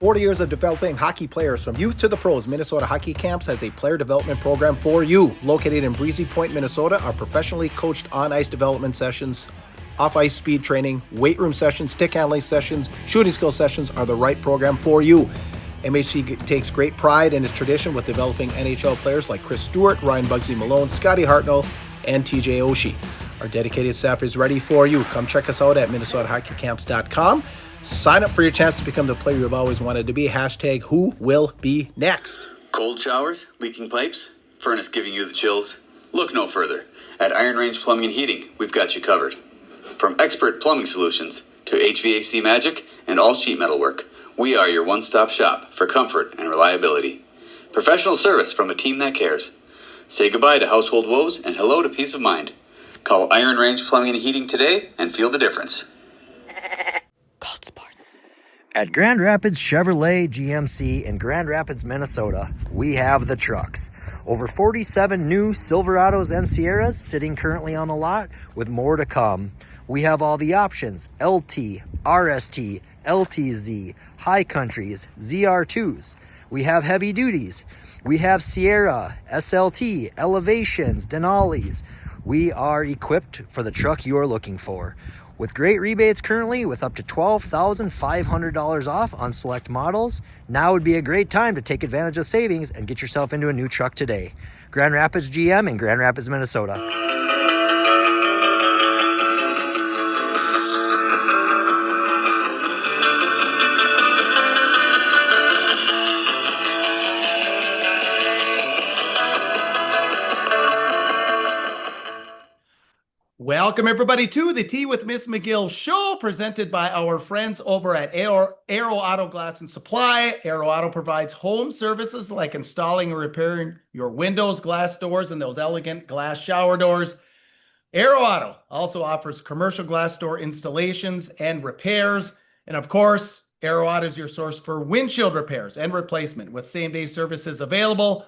40 years of developing hockey players from youth to the pros, Minnesota Hockey Camps has a player development program for you. Located in Breezy Point, Minnesota, our professionally coached on-ice development sessions, off-ice speed training, weight room sessions, stick handling sessions, shooting skill sessions are the right program for you. MHC takes great pride in its tradition with developing NHL players like Chris Stewart, Ryan Bugsy Malone, Scotty Hartnell, and TJ Oshie. Our dedicated staff is ready for you. Come check us out at minnesotahockeycamps.com. Sign up for your chance to become the player you've always wanted to be. Hashtag who will be next. Cold showers, leaking pipes, furnace giving you the chills? Look no further. At Iron Range Plumbing and Heating, we've got you covered. From expert plumbing solutions to HVAC magic and all sheet metal work, we are your one-stop shop for comfort and reliability. Professional service from a team that cares. Say goodbye to household woes and hello to peace of mind. Call Iron Range Plumbing and Heating today and feel the difference. At Grand Rapids Chevrolet GMC in Grand Rapids, Minnesota, we have the trucks. Over 47 new Silverados and Sierras sitting currently on the lot with more to come. We have all the options: LT, RST, LTZ, High Countries, ZR2s. We have heavy duties. We have Sierra, SLT, Elevations, Denali's. We are equipped for the truck you are looking for. With great rebates currently, with up to $12,500 off on select models, now would be a great time to take advantage of savings and get yourself into a new truck today. Grand Rapids GM in Grand Rapids, Minnesota. Welcome, everybody, to the Tea with Miss McGill Show, presented by our friends over at Aero Auto Glass and Supply. Aero Auto provides home services like installing and repairing your windows, glass doors, and those elegant glass shower doors. Aero Auto also offers commercial glass door installations and repairs. And of course, Aero Auto is your source for windshield repairs and replacement with same-day services available.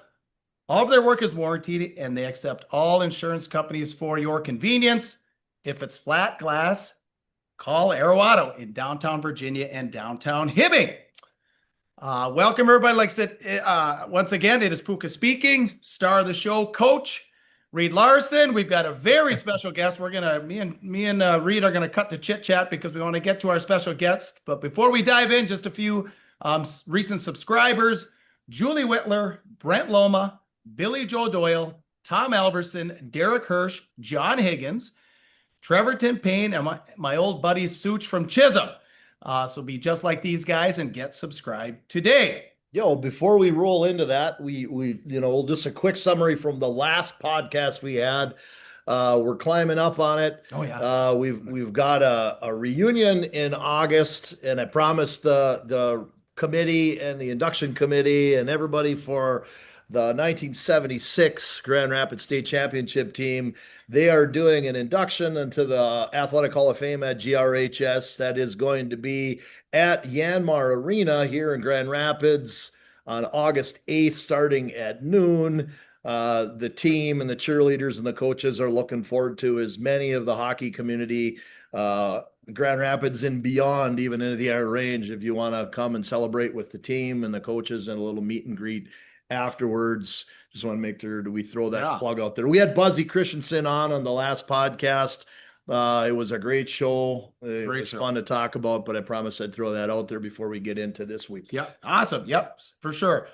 All of their work is warranted, and they accept all insurance companies for your convenience. If it's flat glass, call Aero Auto in downtown Virginia and downtown Hibbing. Welcome, everybody. Like I said, once again, it is Puka speaking, star of the show, Coach Reed Larson. We've got a very special guest. Me and Reed are gonna cut the chit chat because we want to get to our special guest. But before we dive in, just a few recent subscribers: Julie Whitler, Brent Loma, Billy Joe Doyle, Tom Alverson, Derek Hirsch, John Higgins, Trevor Tim Payne, and my old buddy Such from Chisholm. So be just like these guys and get subscribed today. Yo, before we roll into that, we'll just a quick summary from the last podcast we had. We're climbing up on it. Oh yeah. We've got a reunion in August, and I promised the committee and the induction committee and everybody for the 1976 Grand Rapids State Championship team. They are doing an induction into the Athletic Hall of Fame at GRHS. That is going to be at Yanmar Arena here in Grand Rapids on August 8th, starting at noon. The team and the cheerleaders and the coaches are looking forward to as many of the hockey community, Grand Rapids and beyond, even into the Iron Range, if you want to come and celebrate with the team and the coaches and a little meet and greet afterwards. Just want to make sure we throw that plug out there. We had Buzzy Christensen on the last podcast. It was a great show. It was fun to talk about, but I promised I'd throw that out there before we get into this week. Yeah, awesome. Yep, for sure.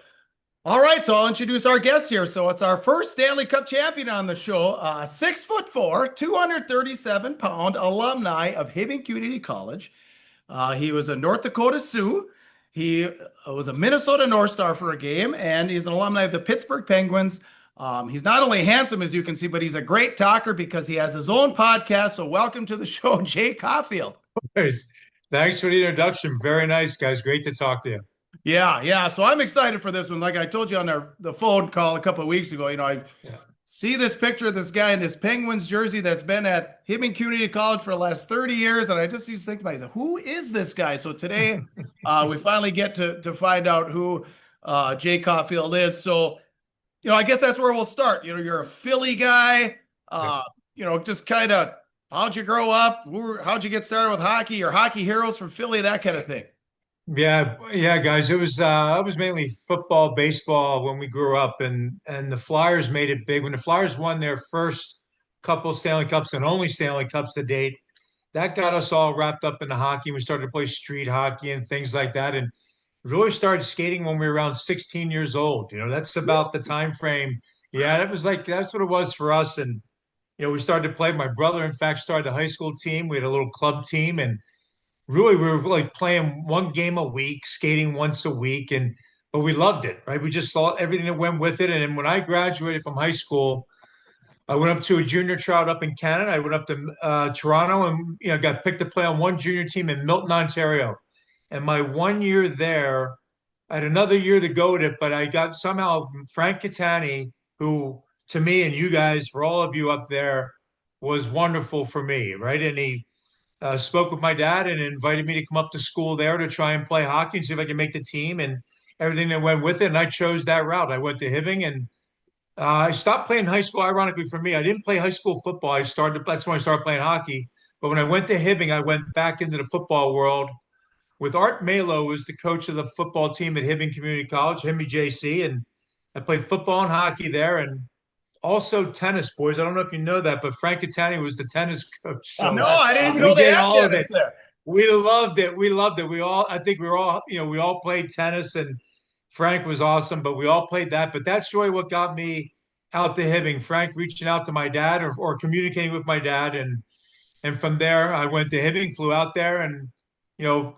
All right, so I'll introduce our guest here. So it's our first Stanley Cup champion on the show, 6'4", 237-pound alumni of Hibbing Community College. He was a North Dakota Sioux. He was a Minnesota North Star for a game, and he's an alumni of the Pittsburgh Penguins. He's not only handsome, as you can see, but he's a great talker because he has his own podcast. So welcome to the show, Jay Caufield. Thanks for the introduction. Very nice, guys. Great to talk to you. Yeah. So I'm excited for this one. Like I told you on the phone call a couple of weeks ago, I see this picture of this guy in this Penguins jersey that's been at Hibbing Community College for the last 30 years. And I just used to think to myself, who is this guy? So today we finally get to find out who Jay Caufield is. So, I guess that's where we'll start. You're a Philly guy, just kind of, how'd you grow up? How'd you get started with hockey? Your hockey heroes from Philly, that kind of thing. Yeah, guys. It was mainly football, baseball when we grew up, and the Flyers made it big. When the Flyers won their first couple Stanley Cups and only Stanley Cups to date, that got us all wrapped up in the hockey. We started to play street hockey and things like that, and really started skating when we were around 16 years old. That's about the time frame. Yeah, that's what it was for us. And we started to play. My brother, in fact, started a high school team. We had a little club team, and really we were like playing one game a week, skating once a week, and but we loved it, right? We just saw everything that went with it. And then when I graduated from high school, I went up to a junior tryout up in Canada. I went up to Toronto and got picked to play on one junior team in Milton, Ontario. And my 1 year there, I had another year to go to it, but I got somehow Frank Catani, who to me and you guys, for all of you up there, was wonderful for me, right? And he spoke with my dad and invited me to come up to school there to try and play hockey and see if I could make the team and everything that went with it. And I chose that route. I went to Hibbing and I stopped playing high school. Ironically for me, I didn't play high school football. That's when I started playing hockey. But when I went to Hibbing, I went back into the football world with Art Malo was the coach of the football team at Hibbing Community College, him and JC. And I played football and hockey there. And also tennis, boys. I don't know if you know that, but Frank Catani was the tennis coach. So No, I didn't even we know they did had all of tennis it. there. We loved it. We loved it. I think we all played tennis, and Frank was awesome, but we all played that. But that's really what got me out to Hibbing. Frank reaching out to my dad or communicating with my dad. And from there, I went to Hibbing, flew out there, and you know,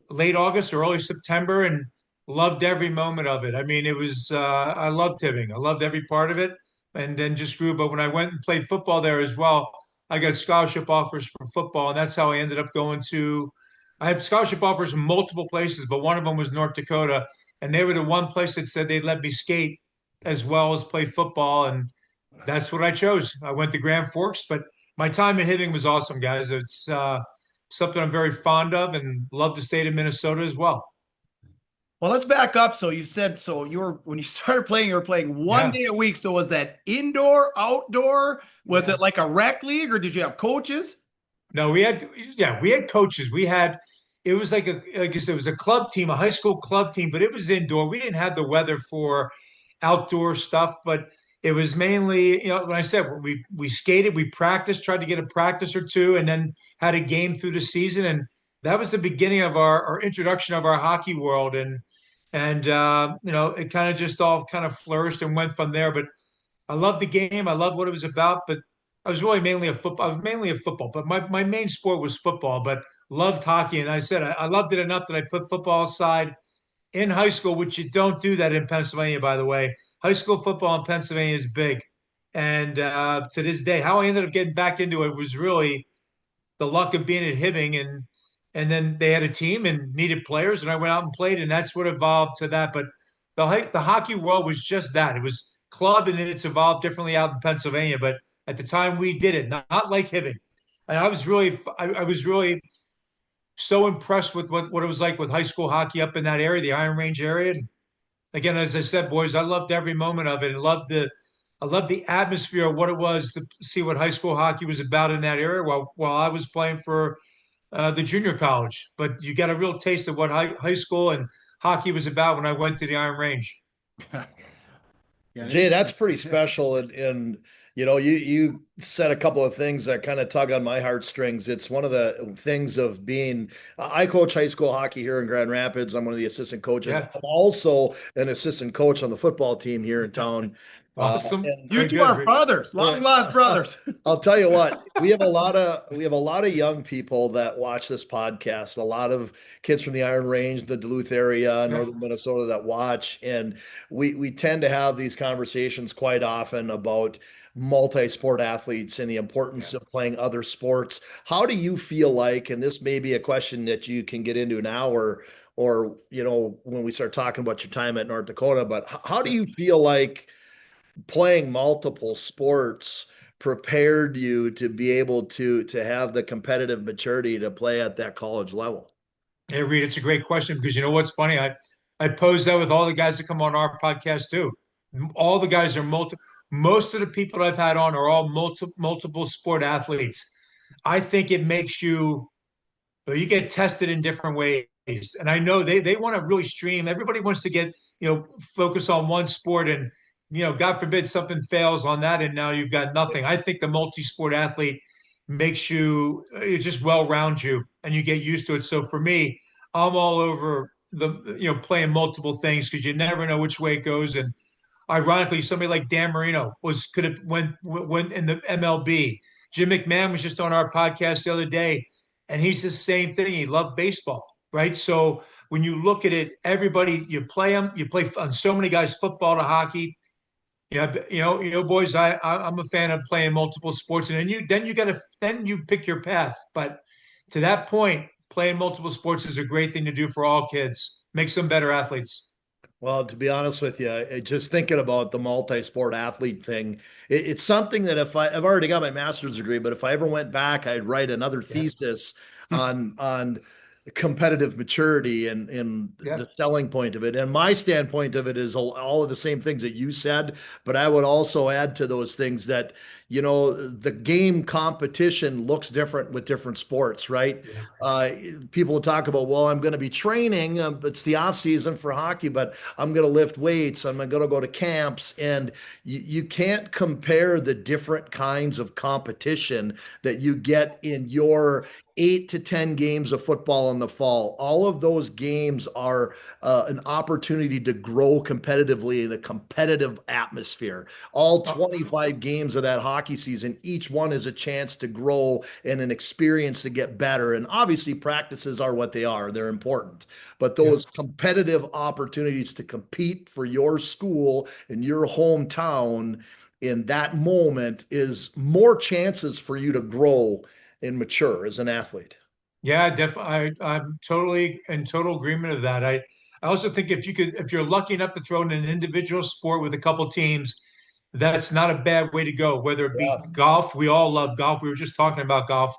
late August or early September, and loved every moment of it. I mean, it was I loved Hibbing. I loved every part of it, and then just grew. But when I went and played football there as well, I got scholarship offers for football, and that's how I ended up going to. I had scholarship offers from multiple places, but one of them was North Dakota, and they were the one place that said they'd let me skate as well as play football, and that's what I chose. I went to Grand Forks, but my time in Hibbing was awesome, guys. It's something I'm very fond of and love the state of Minnesota as well. Well, let's back up. So you said when you started playing, you were playing one Yeah. day a week. So was that indoor, outdoor? Was it like a rec league, or did you have coaches? No, we had coaches. It was like I said, it was a club team, a high school club team, but it was indoor. We didn't have the weather for outdoor stuff, but it was mainly, when I said we skated, we practiced, tried to get a practice or two, and then had a game through the season. And that was the beginning of our introduction of our hockey world. And it kind of just all kind of flourished and went from there. But I loved the game. I loved what it was about, but I was really mainly a football. I was mainly a football, but my main sport was football. But loved hockey, and I said I loved it enough that I put football aside in high school, which you don't do that in Pennsylvania, by the way. High school football in Pennsylvania is big, and to this day, how I ended up getting back into it was really the luck of being at Hibbing, and then they had a team and needed players, and I went out and played, and that's what evolved to that. But the hockey world was just that. It was club, and it's evolved differently out in Pennsylvania. But at the time we did it, not like Hibbing. And I was really so impressed with what it was like with high school hockey up in that area, the Iron Range area. And again, as I said, boys, I loved every moment of it. I loved the atmosphere of what it was to see what high school hockey was about in that area while I was playing for the junior college. But you got a real taste of what high school and hockey was about when I went to the Iron Range. Jay, that's pretty special. And you said a couple of things that kind of tug on my heartstrings. It's one of the things of being, I coach high school hockey here in Grand Rapids. I'm one of the assistant coaches. Yeah. I'm also an assistant coach on the football team here in town. Awesome. You two are brothers, long lost brothers. I'll tell you what, we have a lot of young people that watch this podcast, a lot of kids from the Iron Range, the Duluth area, northern Minnesota that watch. And we tend to have these conversations quite often about multi-sport athletes and the importance of playing other sports. How do you feel like, and this may be a question that you can get into now or when we start talking about your time at North Dakota, but how do you feel like playing multiple sports prepared you to be able to have the competitive maturity to play at that college level? Hey, Reed, it's a great question because you know what's funny? I pose that with all the guys that come on our podcast too. All the guys are most of the people I've had on are all multiple sport athletes. I think it makes you get tested in different ways. And I know they want to really stream. Everybody wants to get, focus on one sport, and, God forbid something fails on that, and now you've got nothing. I think the multi-sport athlete makes you, it just well-round you, and you get used to it. So for me, I'm all over playing multiple things, because you never know which way it goes. And ironically, somebody like Dan Marino could have went in the MLB. Jim McMahon was just on our podcast the other day, and he's the same thing. He loved baseball, right? So when you look at it, everybody, you play on so many guys, football to hockey. Yeah, boys, I'm a fan of playing multiple sports, and then you pick your path. But to that point, playing multiple sports is a great thing to do for all kids. Makes them better athletes. Well, to be honest with you, just thinking about the multi-sport athlete thing, it's something that I've already got my master's degree, but if I ever went back, I'd write another thesis on competitive maturity and the selling point of it. And my standpoint of it is all of the same things that you said, but I would also add to those things that, the game competition looks different with different sports, right? People will talk about, well, I'm going to be training. It's the off season for hockey, but I'm going to lift weights. I'm going to go to camps. And you can't compare the different kinds of competition that you get in your 8 to 10 games of football in the fall. All of those games are an opportunity to grow competitively in a competitive atmosphere. All 25 games of that hockey season, each one is a chance to grow and an experience to get better. And obviously practices are what they are. They're important. But those competitive opportunities to compete for your school and your hometown in that moment is more chances for you to grow and mature as an athlete. Yeah, definitely. I'm totally in total agreement of that. I also think if you're lucky enough to throw in an individual sport with a couple teams, that's not a bad way to go. Whether it be golf, we all love golf. We were just talking about golf.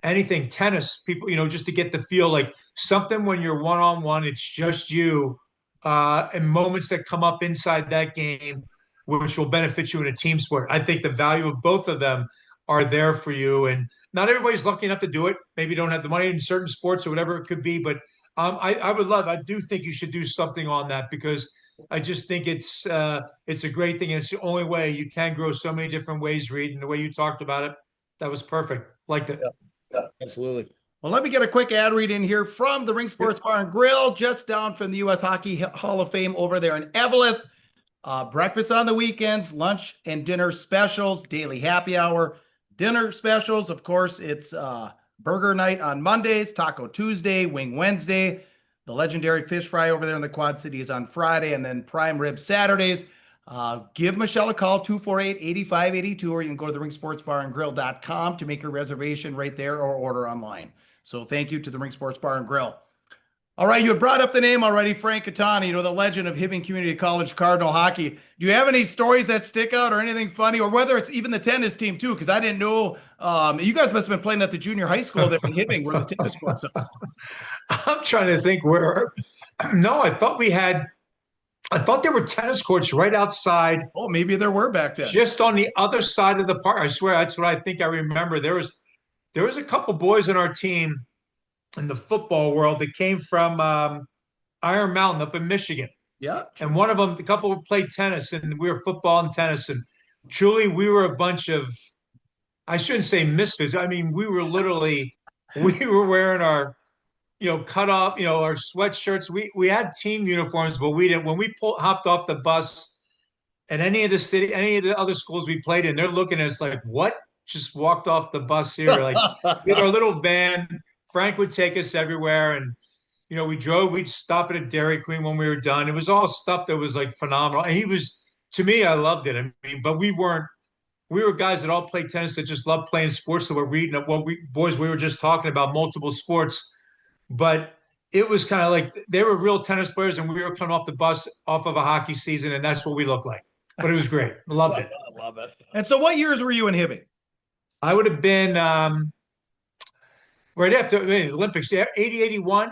Anything, tennis, people, just to get the feel, like something when you're one-on-one, it's just you, and moments that come up inside that game, which will benefit you in a team sport. I think the value of both of them are there for you. And not everybody's lucky enough to do it. Maybe you don't have the money in certain sports or whatever it could be. But I do think you should do something on that, because I just think it's a great thing. And it's the only way you can grow so many different ways, Reed. And the way you talked about it, that was perfect. Liked it. Yeah, absolutely. Well, let me get a quick ad read in here from the Ring Sports Bar and Grill, just down from the U.S. Hockey Hall of Fame over there in Eveleth. Breakfast on the weekends, lunch and dinner specials, daily happy hour, dinner specials. Of course, it's burger night on Mondays, Taco Tuesday, Wing Wednesday. The legendary fish fry over there in the Quad Cities on Friday, and then prime rib Saturdays. Give Michelle a call, 248-8582, or you can go to the ringsportsbarandgrill.com to make your reservation right there or order online. So thank you to the Ring Sports Bar and Grill. All right, you had brought up the name already, Frank Catani, the legend of Hibbing Community College Cardinal hockey. Do you have any stories that stick out or anything funny, or whether it's even the tennis team too? Because I didn't know, you guys must have been playing at the junior high school there in Hibbing where the tennis courts are. I'm trying to think where. No, I thought there were tennis courts right outside. Oh, maybe there were back then. Just on the other side of the park. I swear, that's what I think I remember. There was a couple boys on our team in the football world that came from Iron Mountain up in Michigan. Yeah. And one of them, a couple played tennis, and we were football and tennis. And truly, we were a bunch of, I shouldn't say misfits. I mean, we were wearing our, cut off, our sweatshirts. We had team uniforms, but we didn't. When we hopped off the bus at any of the other schools we played in, they're looking at us like, what? Just walked off the bus here. Like, we had our little van. Frank would take us everywhere, and we'd stop at a Dairy Queen when we were done. It was all stuff that was like phenomenal. And to me, I loved it. I mean, but we were guys that all played tennis that just loved playing sports. So we're reading up we were just talking about multiple sports, but it was kind of like they were real tennis players, and we were coming off the bus off of a hockey season, and that's what we looked like. But it was great. I loved it. I love it. And so what years were you in Hibbing? I would have been right after the Olympics, 80, 81,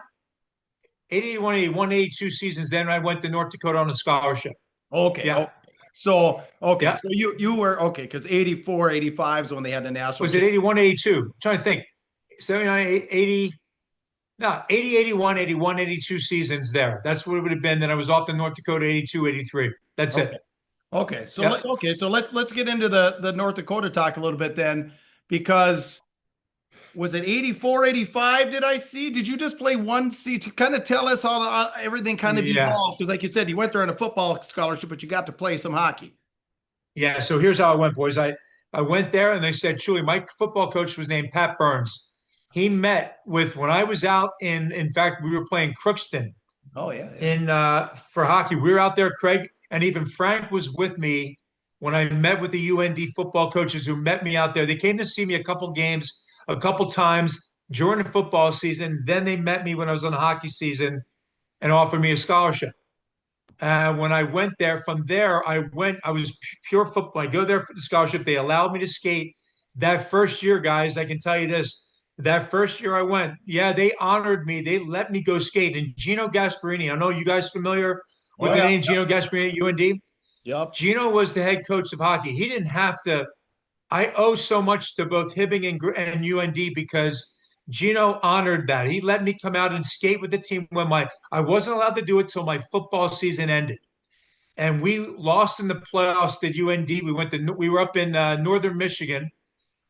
81, 81, 82 seasons. Then I went to North Dakota on a scholarship. Okay. Yeah. So you were, okay, because 84, 85 is when they had the national. Was it 81, 82? I'm trying to think. 79, 80. No, 80, 81, 81, 82 seasons there. That's what it would have been. Then I was off to North Dakota, 82, 83. That's Okay. it. Okay. So Yep. let's get into the North Dakota talk a little bit then, because was it 84, 85? Did I see? Did you just play one seat to kind of tell us how everything kind of Yeah. evolved? Because like you said, you went there on a football scholarship, but you got to play some hockey. Yeah. So here's how I went, boys. I went there and they said, Chewy, my football coach was named Pat Burns. He met with when I was out in fact, we were playing Crookston Oh yeah. in for hockey. We were out there, Craig, and even Frank was with me when I met with the UND football coaches who met me out there. They came to see me a couple games, a couple times during the football season. Then they met me when I was on the hockey season and offered me a scholarship. When I went there, from there, I was pure football. I go there for the scholarship. They allowed me to skate. That first year, guys, I can tell you this. That first year I went, yeah, they honored me. They let me go skate. And Gino Gasparini, I know you guys familiar with Oh, the yeah. name Gino Gasparini at UND. Yep. Gino was the head coach of hockey. He didn't have to. I owe so much to both Hibbing and UND because Gino honored that. He let me come out and skate with the team when I wasn't allowed to do it till my football season ended. And we lost in the playoffs at UND. We were up in northern Michigan,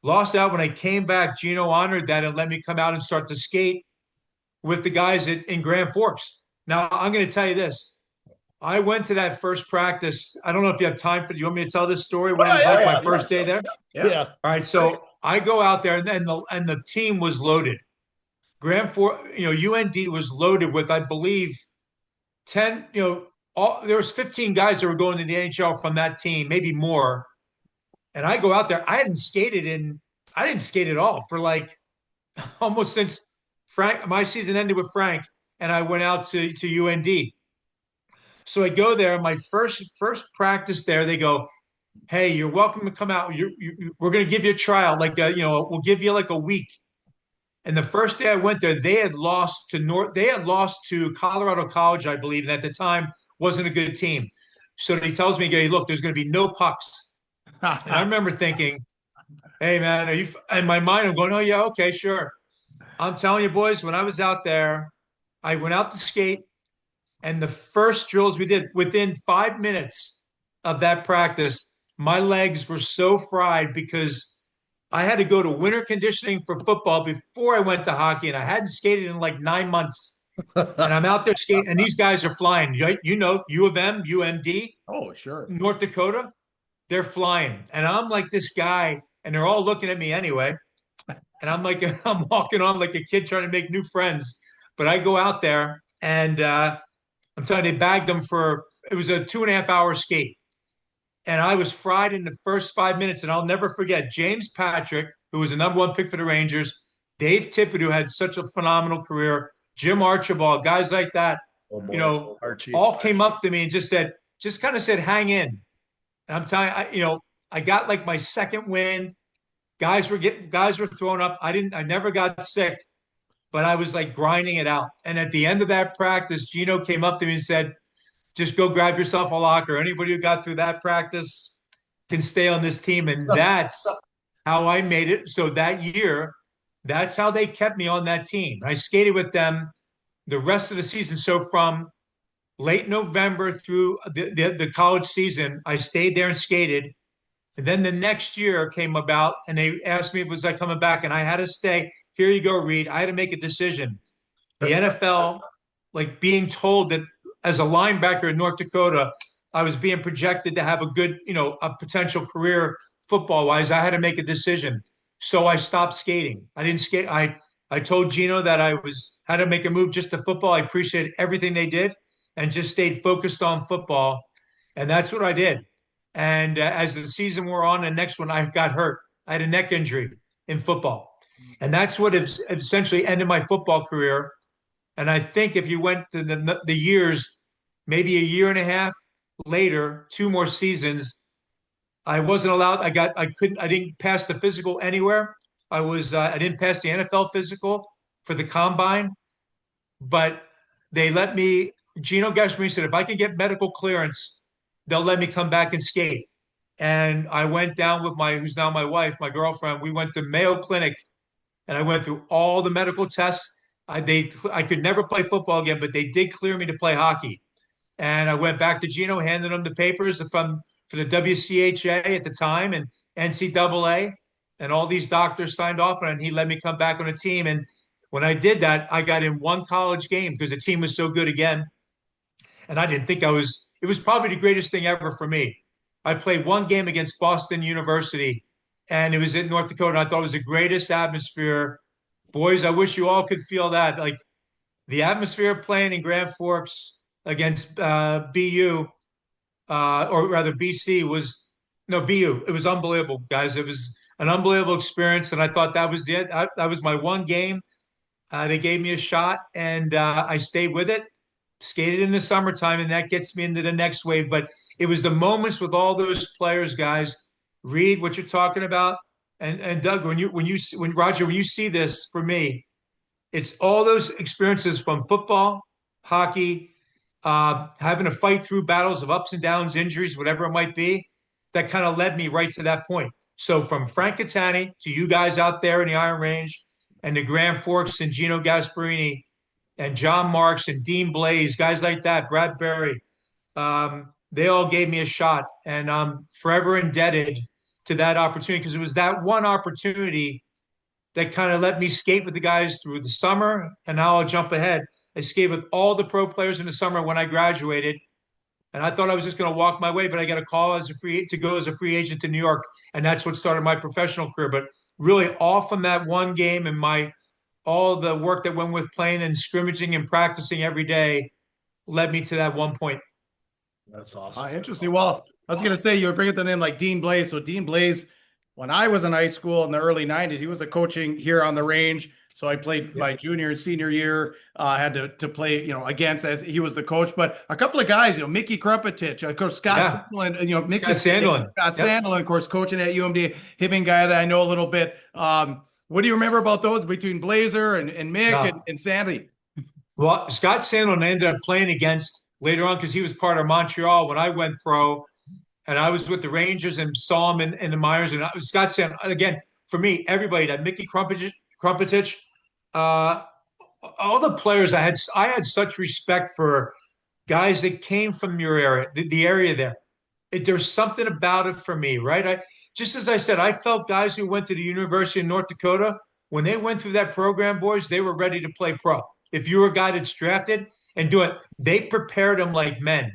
lost out. When I came back, Gino honored that and let me come out and start to skate with the guys in Grand Forks. Now, I'm going to tell you this. I went to that first practice. I don't know if you have time for. You want me to tell this story? What it was like my first day there. Yeah. All right, so I go out there, and the team was loaded. Grand Forks, UND was loaded with, I believe, 10. There was 15 guys that were going to the NHL from that team, maybe more. And I go out there. I didn't skate at all for like almost since Frank. My season ended with Frank, and I went out to UND. So I go there. My first practice there, they go, "Hey, you're welcome to come out. We're going to give you a trial. We'll give you like a week." And the first day I went there, they had lost to Colorado College, I believe, and at the time wasn't a good team. So he tells me, "Hey, look, there's going to be no pucks." And I remember thinking, "Hey, man, are you?" In my mind, I'm going, "Oh yeah, okay, sure." I'm telling you, boys, when I was out there, I went out to skate. And the first drills we did, within 5 minutes of that practice, my legs were so fried because I had to go to winter conditioning for football before I went to hockey. And I hadn't skated in like 9 months. And I'm out there skating, and these guys are flying. U of M, UMD, Oh, sure. North Dakota, they're flying. And I'm like this guy, and they're all looking at me anyway. And I'm like, I'm walking on like a kid trying to make new friends. But I go out there, and I'm telling you, they bagged them it was a 2.5 hour skate. And I was fried in the first 5 minutes. And I'll never forget James Patrick, who was the #1 pick for the Rangers, Dave Tippett, who had such a phenomenal career, Jim Archibald, guys like that, Oh, boy. all came up to me and just kind of said, hang in. And I'm telling you, I got like my second wind. Guys were throwing up. I never got sick, but I was like grinding it out. And at the end of that practice, Gino came up to me and said, just go grab yourself a locker. Anybody who got through that practice can stay on this team. And that's how I made it. So that year, that's how they kept me on that team. I skated with them the rest of the season. So from late November through the college season, I stayed there and skated. And then the next year came about, and they asked me, was I coming back? And I had to stay. Here you go, Reed. I had to make a decision. The NFL, like being told that as a linebacker in North Dakota, I was being projected to have a good, a potential career football-wise. I had to make a decision. So I stopped skating. I didn't skate. I told Gino that had to make a move just to football. I appreciated everything they did and just stayed focused on football. And that's what I did. And as the season wore on, the next one, I got hurt. I had a neck injury in football. And that's what essentially ended my football career. And I think if you went to the years, maybe a year and a half later, 2 more seasons, I wasn't allowed. I didn't pass the physical anywhere. I didn't pass the NFL physical for the combine, but they let me, Gino Gasparini said, if I can get medical clearance, they'll let me come back and skate. And I went down with who's now my wife, my girlfriend. We went to Mayo Clinic, and I went through all the medical tests. I could never play football again, but they did clear me to play hockey. And I went back to Gino, handed him the papers for the WCHA at the time and NCAA, and all these doctors signed off on it, and he let me come back on a team. And when I did that, I got in one college game because the team was so good again. And I didn't think it was probably the greatest thing ever for me. I played one game against Boston University, and it was in North Dakota. And I thought it was the greatest atmosphere. Boys, I wish you all could feel that. Like the atmosphere of playing in Grand Forks against BU, or rather BC was, no, BU. It was unbelievable, guys. It was an unbelievable experience. And I thought that was it. That was my one game. They gave me a shot, and I stayed with it, skated in the summertime, and that gets me into the next wave. But it was the moments with all those players, guys. Read what you're talking about, and Doug, when Roger, when you see this for me, it's all those experiences from football, hockey, having to fight through battles of ups and downs, injuries, whatever it might be, that kind of led me right to that point. So from Frank Catani to you guys out there in the Iron Range, and the Grand Forks and Gino Gasparini and John Marks and Dean Blaze, guys like that, Brad Berry, they all gave me a shot. And I'm forever indebted to that opportunity, because it was that one opportunity that kind of let me skate with the guys through the summer. And now I'll jump ahead. I skated with all the pro players in the summer when I graduated. And I thought I was just going to walk my way, but I got a call to go as a free agent to New York. And that's what started my professional career. But really all from that one game and all the work that went with playing and scrimmaging and practicing every day led me to that one point. That's awesome. Interesting. Well, I was going to say, you were bringing the name like Dean Blaze. So Dean Blaze, when I was in high school in the early 90s, he was a coaching here on the range. So I played my junior and senior year, had to play, against, as he was the coach. But a couple of guys, Mickey Krupetich, of course, Scott Sandlin, Mickey Sandlin, of course, coaching at UMD, him guy that I know a little bit. What do you remember about those between Blazer and Mick and Sandy? Well, Scott Sandlin I ended up playing against later on because he was part of Montreal when I went pro, and I was with the Rangers and saw him in the minors. And Scott Sandlin, again, for me, everybody, that Mickey Krupetich, all the players I had such respect for guys that came from your area, the area there. There's something about it for me, right? Just as I said, I felt guys who went to the University of North Dakota, when they went through that program, boys, they were ready to play pro. If you were a guy that's drafted and do it, they prepared them like men.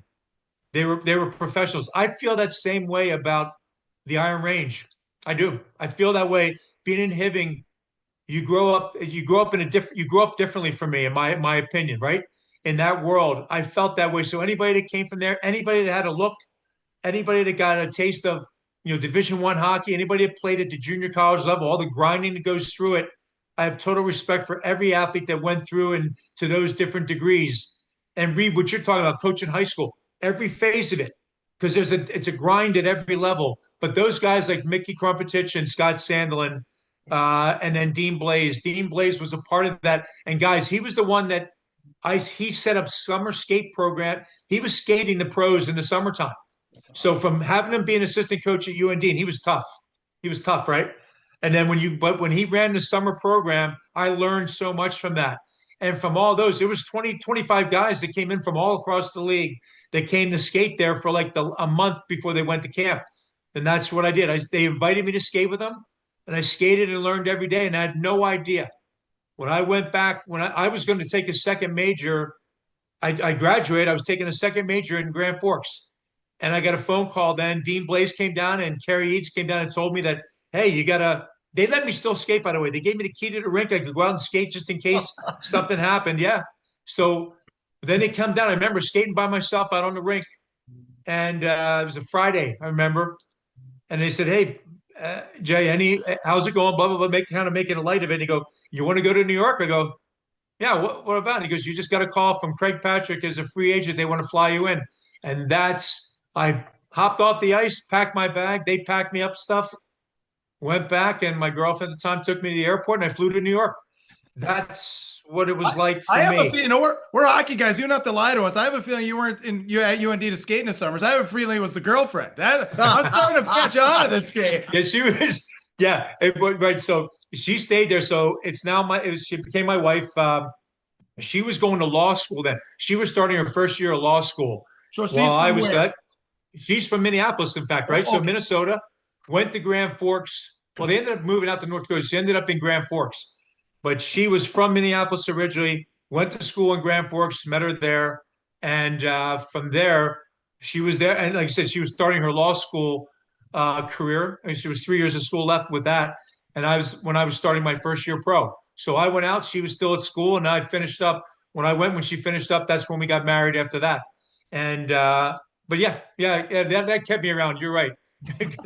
They were professionals. I feel that same way about the Iron Range. I do. I feel that way. Being in Hibbing, you grow up differently for me, in my opinion, right? In that world, I felt that way. So anybody that came from there, anybody that had a look, anybody that got a taste of, Division I hockey, anybody that played at the junior college level, all the grinding that goes through it, I have total respect for every athlete that went through and to those different degrees. And read what you're talking about, coaching high school, every phase of it, because it's a grind at every level. But those guys like Mickey Krupetich and Scott Sandlin, and then Dean Blaze. Dean Blaze was a part of that. And guys, he was the one that he set up summer skate program. He was skating the pros in the summertime. So from having him be an assistant coach at UND, and he was tough. He was tough, right? And then when he ran the summer program, I learned so much from that. And from all those, it was 20, 25 guys that came in from all across the league that came to skate there for like a month before they went to camp. And that's what I did. They invited me to skate with them, and I skated and learned every day. And I had no idea. When I went back, when I was going to take a second major, I graduated. I was taking a second major in Grand Forks. And I got a phone call then. Dean Blaze came down and Kerry Eads came down and told me that, hey, they let me still skate, by the way. They gave me the key to the rink. I could go out and skate just in case something happened. Yeah. So then they come down. I remember skating by myself out on the rink. And it was a Friday, I remember. And they said, hey, Jay, how's it going? Blah, blah, blah, kind of making a light of it. And he go, you want to go to New York? I go, yeah, what about it? He goes, you just got a call from Craig Patrick as a free agent. They want to fly you in. And I hopped off the ice, packed my bag. They packed me up stuff, went back, and my girlfriend at the time took me to the airport, and I flew to New York. That's what it was like for me. I have a feeling, we're hockey guys. You don't have to lie to us. I have a feeling you weren't at UND to skate in the summers. I have a feeling it was the girlfriend. I'm starting to catch on to this game. Yeah, she was. Yeah, right. So she stayed there. So it's now she became my wife She was going to law school then. She was starting her first year of law school. So she's While I from was where? that. She's from Minneapolis, in fact, right? Oh, So okay. Minnesota, went to Grand Forks. Well, they ended up moving out to North Dakota. She ended up in Grand Forks, but she was from Minneapolis originally. Went to school in Grand Forks, met her there, and from there, she was there. And like I said, she was starting her law school career, and she was 3 years of school left with that. And I was when I was starting my first year pro. So I went out. She was still at school, and I finished up. When she finished up, that's when we got married after that. And but yeah, that kept me around. You're right.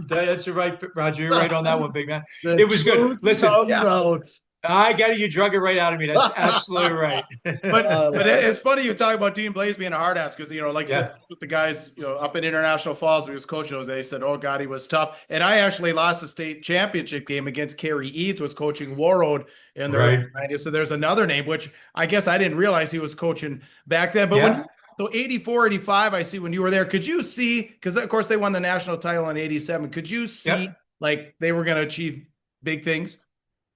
That's right, Roger. You're right on that one, big man. The It was good. truth Listen, comes Yeah. out. I got it. You drug it right out of me. That's absolutely right. But it's funny you talk about Dean Blaze being a hard ass because like I Yeah. said, with the guys up in International Falls, we was coaching those days. Said, "Oh God, he was tough." And I actually lost the state championship game against Kerry Eads, was coaching Warroad in the Right. early 90s. So there's another name, which I guess I didn't realize he was coaching back then. But Yeah. so 84, 85, I see when you were there. Could you see, because of course they won the national title in 87, could you see Yeah. like they were going to achieve big things?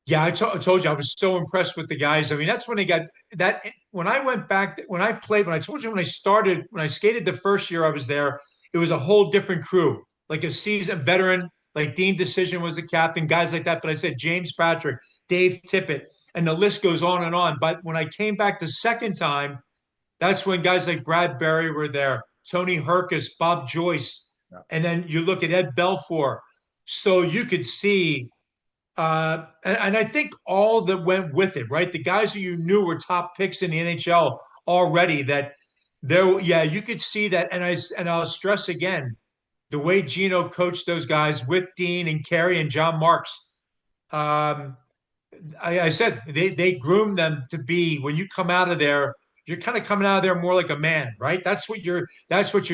Yeah, I told you I was so impressed with the guys. I mean, that's when they got that. When I went back, when I played, when I told you when I skated the first year I was there, it was a whole different crew, like a seasoned veteran, like Dean Decision was the captain, guys like that. But I said James Patrick, Dave Tippett, and the list goes on and on. But when I came back the second time, that's when guys like Brad Berry were there, Tony Herkus, Bob Joyce, and then you look at Ed Belfour. So you could see and I think all that went with it, right? The guys who you knew were top picks in the NHL already. That there, yeah, you could see that. And I'll stress again, the way Gino coached those guys with Dean and Kerry and John Marks. I said they groomed them to be, when you come out of there, you're kind of coming out of there more like a man, right? That's what you're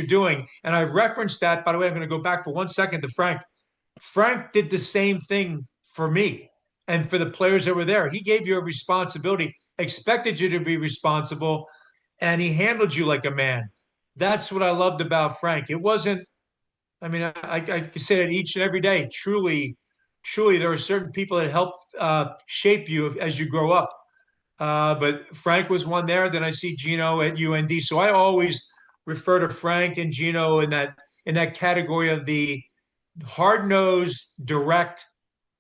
doing. And I referenced that, by the way. I'm going to go back for 1 second to Frank. Frank did the same thing for me and for the players that were there. He gave you a responsibility, expected you to be responsible, and he handled you like a man. That's what I loved about Frank. It wasn't, I mean, I could say that each and every day. Truly, there are certain people that help shape you as you grow up. But Frank was one there. Then I see Gino at UND. So I always refer to Frank and Gino in that category of the hard-nosed, direct,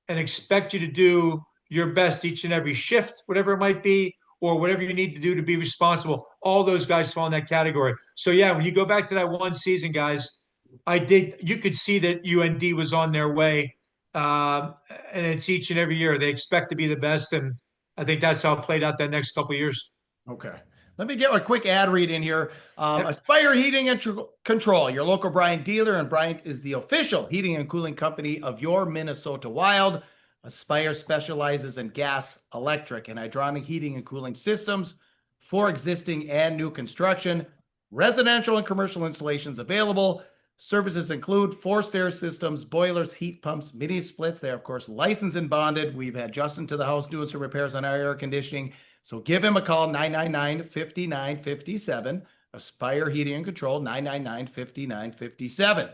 and expect you to do your best each and every shift, whatever it might be, or whatever you need to do to be responsible. All those guys fall in that category. So yeah, when you go back to that one season, guys, you could see that UND was on their way. And it's each and every year. They expect to be the best. And I think that's how it played out that next couple of years. Okay. Let me get a quick ad read in here. Yep. Aspire Heating and Control, your local Bryant dealer, and Bryant is the official heating and cooling company of your Minnesota Wild. Aspire specializes in gas, electric, and hydronic heating and cooling systems for existing and new construction. Residential and commercial installations available. Services include forced air systems, boilers, heat pumps, mini splits. They are, of course, licensed and bonded. We've had Justin to the house doing some repairs on our air conditioning. So give him a call, 999-5957. Aspire Heating and Control, 999-5957.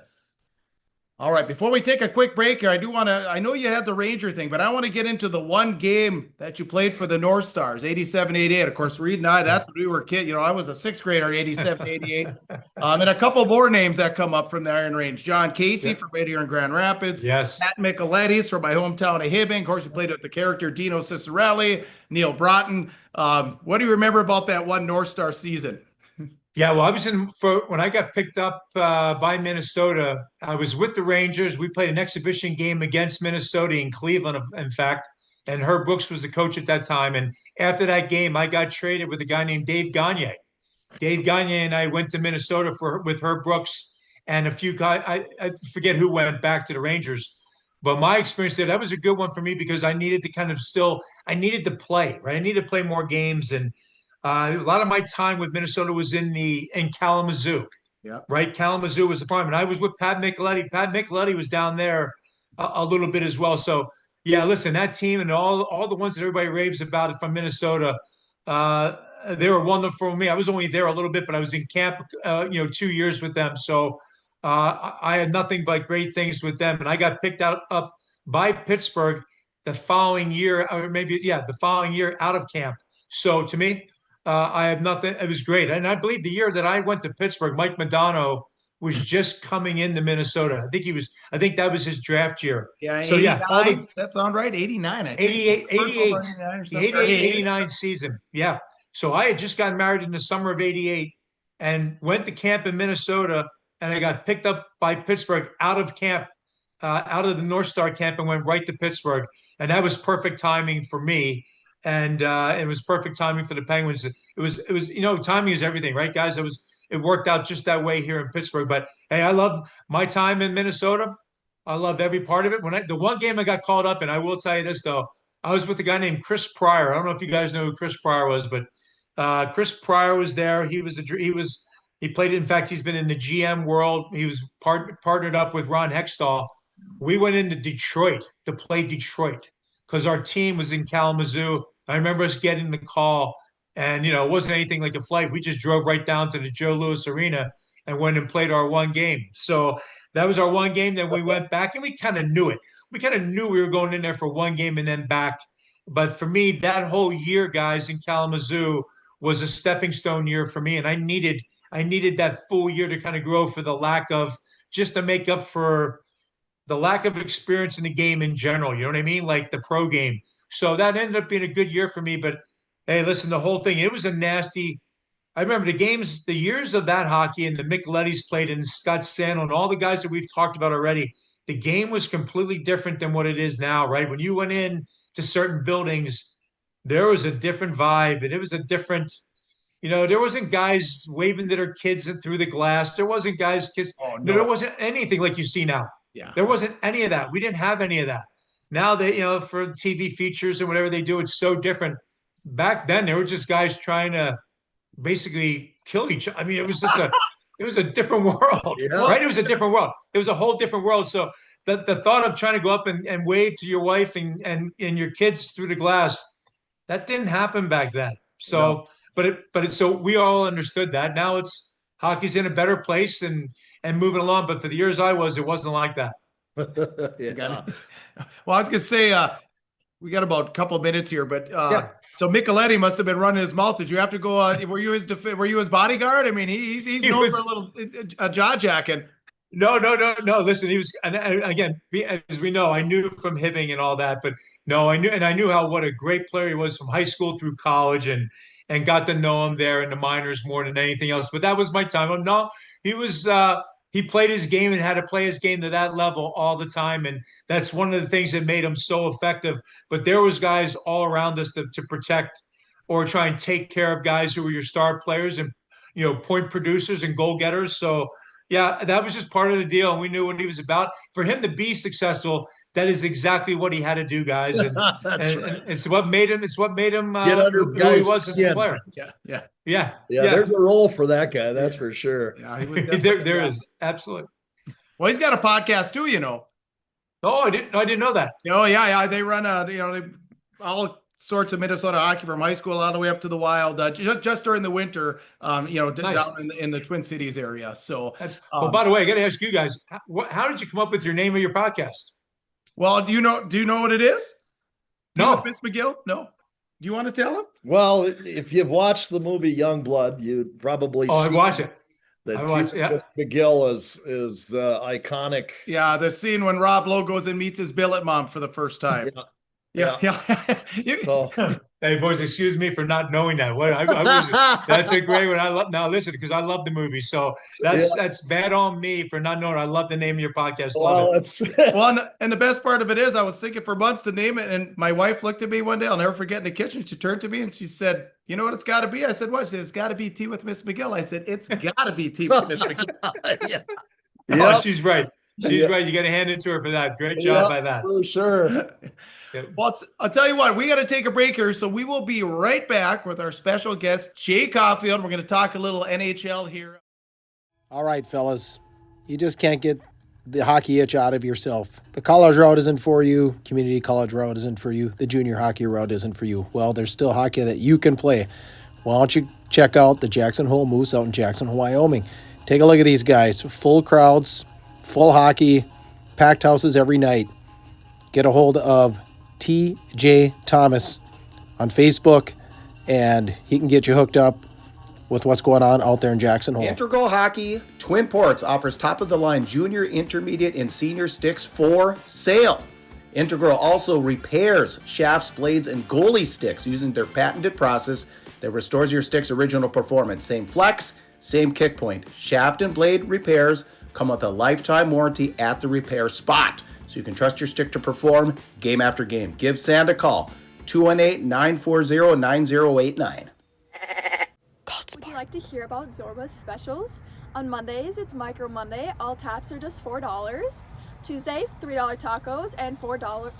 All right, before we take a quick break here, I know you had the Ranger thing, but I want to get into the one game that you played for the North Stars, 87, 88. Of course, Reed and I, that's when we were kids. I was a sixth grader, 87, 88. And a couple more names that come up from the Iron Range. John Casey from right here in Grand Rapids. Yes. Pat Micheletti's from my hometown of Hibbing. Of course, you played with the character Dino Cicerelli, Neil Broughton. What do you remember about that one North Star season? Yeah, well, when I got picked up by Minnesota, I was with the Rangers. We played an exhibition game against Minnesota in Cleveland, in fact, and Herb Brooks was the coach at that time. And after that game, I got traded with a guy named Dave Gagne. Dave Gagne and I went to Minnesota with Herb Brooks and a few guys. I forget who went back to the Rangers. But my experience there, that was a good one for me because I needed to I needed to play, right? I needed to play more games. And a lot of my time with Minnesota was in Kalamazoo, right? Kalamazoo was the farm, and I was with Pat Michelotti. Pat Michelotti was down there a little bit as well. So yeah, listen, that team and all the ones that everybody raves about it from Minnesota, they were wonderful for me. I was only there a little bit, but I was in camp, 2 years with them. So I had nothing but great things with them, and I got picked up by Pittsburgh the following year, or maybe the following year out of camp. So to me, I have nothing. It was great. And I believe the year that I went to Pittsburgh, Mike Modano was just coming into Minnesota. I think that was his draft year. Yeah, So yeah, 89. That sounds right. 89, I think. 88, First 88, overall 89 or the something. 88, 89 season. Yeah. So I had just gotten married in the summer of 88 and went to camp in Minnesota, and I got picked up by Pittsburgh out of camp, out of the North Star camp, and went right to Pittsburgh. And that was perfect timing for me. And it was perfect timing for the Penguins. It was, timing is everything, right, guys? It worked out just that way here in Pittsburgh. But hey, I love my time in Minnesota. I love every part of it. The one game I got called up in, I will tell you this though, I was with a guy named Chris Pryor. I don't know if you guys know who Chris Pryor was, but Chris Pryor was there. He played. In fact, he's been in the GM world. He was partnered up with Ron Hextall. We went into Detroit to play Detroit because our team was in Kalamazoo. I remember us getting the call, and it wasn't anything like a flight. We just drove right down to the Joe Louis Arena and went and played our one game. So that was our one game. Then we went back, and we kind of knew it. We kind of knew we were going in there for one game and then back. But for me, that whole year, guys, in Kalamazoo was a stepping stone year for me, and I needed that full year to kind of grow for just to make up for the lack of experience in the game in general. You know what I mean? Like the pro game. So that ended up being a good year for me. But hey, listen, the whole thing, it was a nasty. I remember the years of that hockey and the Michelettis played and Scott Sandel and all the guys that we've talked about already. The game was completely different than what it is now, right? When you went in to certain buildings, there was a different vibe, and it was a different, there wasn't guys waving to their kids through the glass. There wasn't guys kids. Oh, no. There wasn't anything like you see now. Yeah. There wasn't any of that. We didn't have any of that. Now they, for TV features and whatever they do, it's so different. Back then, there were just guys trying to basically kill each other. I mean, it was a different world, right? It was a different world. It was a whole different world. So the thought of trying to go up and wave to your wife and your kids through the glass, that didn't happen back then. So, so we all understood that. Now hockey's in a better place and moving along. But for the years it wasn't like that. Yeah. Well, I was gonna say we got about a couple of minutes here, but so Micheletti must have been running his mouth. Did you have to go? Were you his bodyguard? I mean, he's known for a little jaw jacking. No. Listen, he was, and again, as we know, I knew from Hibbing and all that, but no, I knew what a great player he was from high school through college, and got to know him there in the minors more than anything else. But that was my time. No, he was. He played his game and had to play his game to that level all the time. And that's one of the things that made him so effective. But there was guys all around us to protect or try and take care of guys who were your star players and, point producers and goal getters. So, yeah, that was just part of the deal. And we knew what he was about. For him to be successful, that is exactly what he had to do, guys. And, and it's what made him. It's what made him get under who he was as a player. Yeah. There's a role for that guy. That's for sure. Yeah, he was there is absolutely. Well, he's got a podcast too, Oh, I didn't know that. Oh yeah. They run all sorts of Minnesota hockey from high school all the way up to the Wild, just during the winter. Nice. Down in the Twin Cities area. So well, by the way, I got to ask you guys, how did you come up with your name of your podcast? Well, do you know what it is? No. Miss McGill? No. Do you want to tell him? Well, if you've watched the movie Youngblood, you'd probably I watch it. Miss McGill is the iconic. Yeah, the scene when Rob Lowe goes and meets his billet mom for the first time. Yeah. So, hey, boys, excuse me for not knowing that. That's a great one. I love. Now listen, because I love the movie, so that's bad on me for not knowing. I love the name of your podcast. Love it. Well, and the best part of it is, I was thinking for months to name it, and my wife looked at me one day. I'll never forget, in the kitchen, she turned to me and she said, "You know what it's got to be?" I said, "What?" She said, "It's got to be Tea with Miss McGill." I said, "It's got to be Tea with Miss McGill." Oh, she's right. She's right. You got to hand it to her for that. Great job by that. For sure. Well, I'll tell you what, we got to take a break here. So we will be right back with our special guest, Jay Caufield. We're going to talk a little NHL here. All right, fellas. You just can't get the hockey itch out of yourself. The college route isn't for you. Community college route isn't for you. The junior hockey route isn't for you. Well, there's still hockey that you can play. Why don't you check out the Jackson Hole Moose out in Jackson, Wyoming? Take a look at these guys. Full crowds, full hockey, packed houses every night. Get a hold of TJ Thomas on Facebook and he can get you hooked up with what's going on out there in Jackson Hole. Integral Hockey Twin Ports offers top-of-the-line junior, intermediate, and senior sticks for sale. Integral also repairs shafts, blades, and goalie sticks using their patented process that restores your stick's original performance. Same flex, same kick point. Shaft and blade repairs come with a lifetime warranty at the repair spot, so you can trust your stick to perform game after game. Give Sand a call, 218-940-9089. Would you like to hear about Zorba's specials? On Mondays, it's Micro Monday. All taps are just $4. Tuesdays, $3 tacos and $4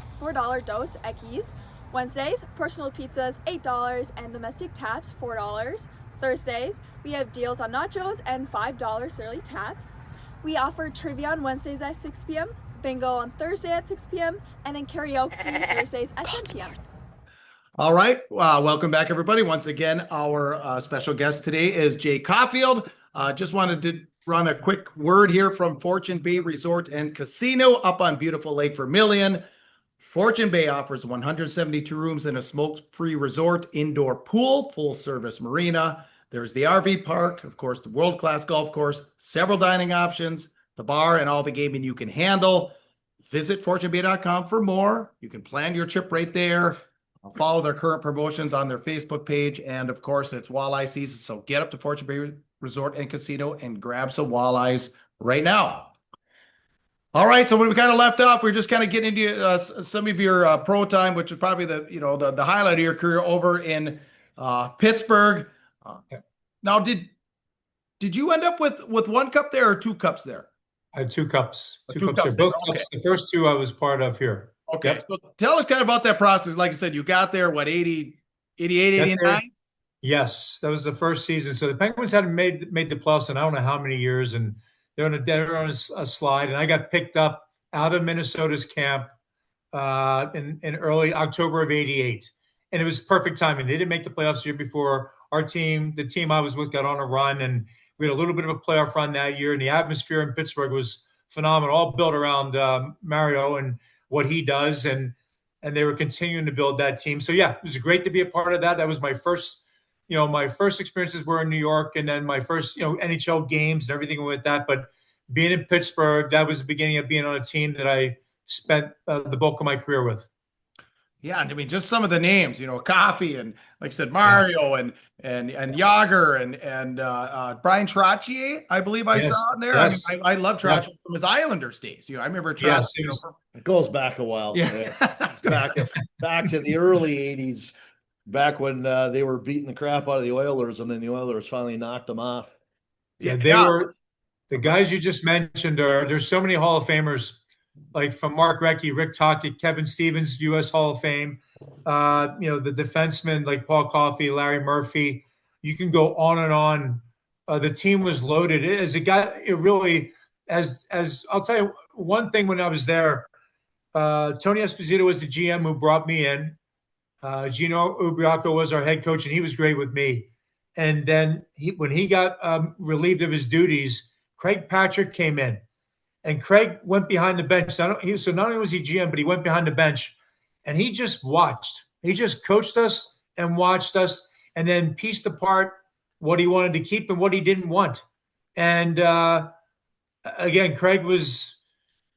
dos Ekis. Wednesdays, personal pizzas, $8 and domestic taps, $4. Thursdays, we have deals on nachos and $5 surly taps. We offer trivia on Wednesdays at 6 p.m., bingo on Thursday at 6 p.m., and then karaoke Thursdays at 10 p.m. All right. Welcome back, everybody. Once again, our special guest today is Jay Caufield. Just wanted to run a quick word here from Fortune Bay Resort and Casino up on beautiful Lake Vermilion. Fortune Bay offers 172 rooms in a smoke-free resort, indoor pool, full-service marina. There's the RV park, of course, the world-class golf course, several dining options, the bar, and all the gaming you can handle. Visit fortunebay.com for more. You can plan your trip right there. Follow their current promotions on their Facebook page. And of course, it's walleye season. So get up to Fortune Bay Resort and Casino and grab some walleyes right now. All right. So when we kind of left off, we are just kind of getting into some of your pro time, which is probably the highlight of your career over in Pittsburgh. Now, did you end up with one cup there or two cups there? I had two cups. Two cups there. Both okay. cups. The first two I was part of here. Okay. Yep. So tell us kind of about that process. Like I said, you got there, 80, 88, 89? Yes. That was the first season. So the Penguins hadn't made the playoffs in I don't know how many years, and they're on a slide, and I got picked up out of Minnesota's camp in early October of 88. And it was perfect timing. They didn't make the playoffs the year before. Our team, the team I was with, got on a run, and we had a little bit of a playoff run that year, and the atmosphere in Pittsburgh was phenomenal, all built around Mario and what he does, and they were continuing to build that team. So yeah, it was great to be a part of that. That was my first, my first experiences were in New York, and then my first, NHL games and everything with that. But being in Pittsburgh, that was the beginning of being on a team that I spent the bulk of my career with. Yeah, I mean, just some of the names, Coffee and, like I said, Mario and Yager and Brian Trottier, I believe I saw in there. Yes. I mean, I love Trottier from his Islanders days. I remember Trottier. Yes, it goes back a while. Yeah. back to the early 80s, back when they were beating the crap out of the Oilers, and then the Oilers finally knocked them off. Yeah, they were the guys you just mentioned. There's so many Hall of Famers. Like from Mark Recchi, Rick Tocchet, Kevin Stevens, U.S. Hall of Fame, the defensemen like Paul Coffey, Larry Murphy. You can go on and on. The team was loaded. As I'll tell you one thing when I was there, Tony Esposito was the GM who brought me in. Gino Ubriaco was our head coach, and he was great with me. And then when he got relieved of his duties, Craig Patrick came in. And Craig went behind the bench. So not only was he GM, but he went behind the bench, and he just watched. He just coached us and watched us, and then pieced apart what he wanted to keep and what he didn't want. And again, Craig was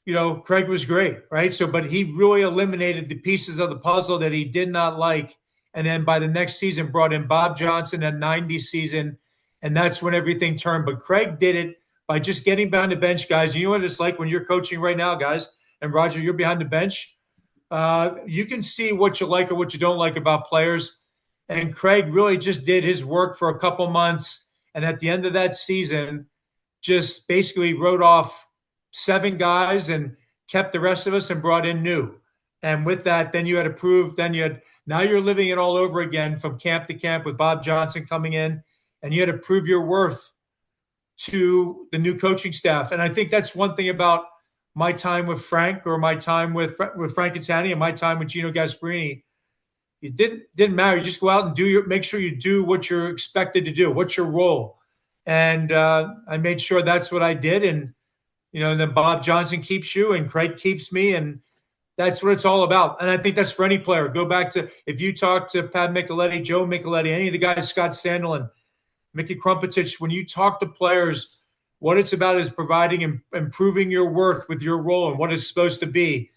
great, right? So, but he really eliminated the pieces of the puzzle that he did not like, and then by the next season brought in Bob Johnson at 90 season, and that's when everything turned. But Craig did it by just getting behind the bench, guys. You know what it's like when you're coaching right now, guys, and Roger, you're behind the bench. You can see what you like or what you don't like about players. And Craig really just did his work for a couple months. And at the end of that season, just basically wrote off 7 guys and kept the rest of us and brought in new. And with that, then you had to prove, now you're living it all over again from camp to camp with Bob Johnson coming in, and you had to prove your worth to the new coaching staff. And I think that's one thing about my time with Frank, or my time with Frank Catania, and my time with Gino Gasparini. It didn't matter. You just go out and make sure you do what you're expected to do. What's your role? And I made sure that's what I did. And, then Bob Johnson keeps you, and Craig keeps me. And That's what it's all about. And I think that's for any player. Go back to, if you talk to Pat Micheletti, Joe Micheletti, any of the guys, Scott Sandelin, Mickey Krumpetich, when you talk to players, what it's about is providing and improving your worth with your role and what it's supposed to be.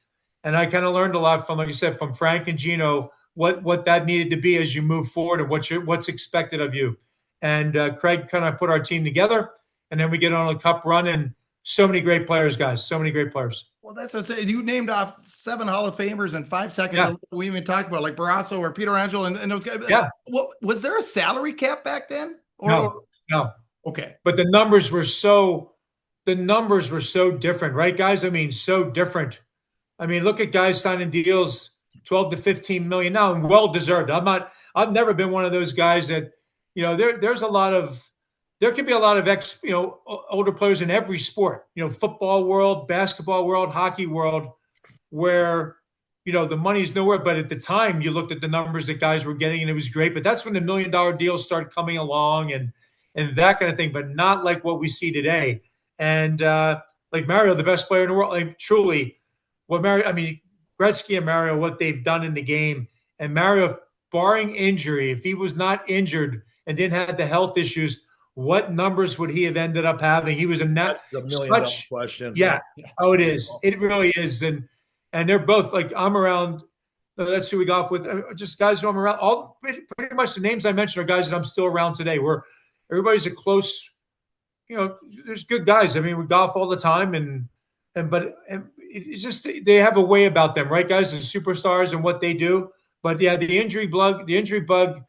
And I kind of learned a lot from, like you said, from Frank and Gino, what that needed to be as you move forward and what's expected of you. And Craig kind of put our team together, and then we get on a cup run, and so many great players, guys, so many great players. Well, that's what I said. You named off 7 Hall of Famers in 5 seconds. Yeah. We even talked about like Barrasso or Peter Angelo and those guys. Yeah. Was there a salary cap back then? No. Okay. But the numbers were so different, right, guys? I mean, so different. I mean, look at guys signing deals 12 to 15 million now, and well deserved. I've never been one of those guys that, there can be a lot of older players in every sport, football world, basketball world, hockey world, where, the money's nowhere. But at the time, you looked at the numbers that guys were getting, and it was great. But that's when the $1 million deals started coming along and that kind of thing, but not like what we see today. And like Mario, the best player in the world, like, truly, Gretzky and Mario, what they've done in the game. And Mario, barring injury, if he was not injured and didn't have the health issues, what numbers would he have ended up having? He was That's the $1 million question. Yeah. Oh, it is. It really is. And they're both, like, I'm around. Let's see who we got with. Just guys who I'm around. All pretty much the names I mentioned are guys that I'm still around today. Everybody's a close. There's good guys. I mean, we golf all the time, but it's just they have a way about them, right, guys? The superstars and what they do. But yeah, the injury bug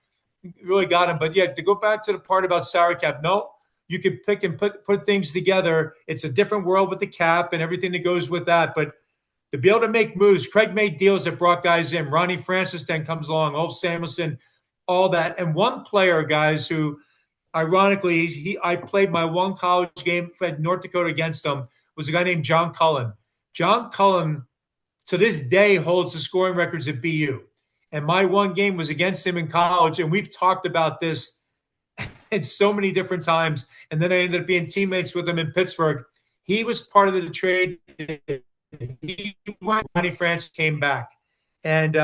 really got him. But yeah, to go back to the part about salary cap, no, you could pick and put things together. It's a different world with the cap and everything that goes with that. But to be able to make moves, Craig made deals that brought guys in. Ronnie Francis then comes along, Ulf Samuelsson, all that. And one player, guys, who ironically, I played my one college game at North Dakota against him, was a guy named John Cullen. John Cullen, to this day, holds the scoring records at BU. And my one game was against him in college, and we've talked about this at so many different times. And then I ended up being teammates with him in Pittsburgh. He was part of the trade. He went, Ronnie Francis came back. And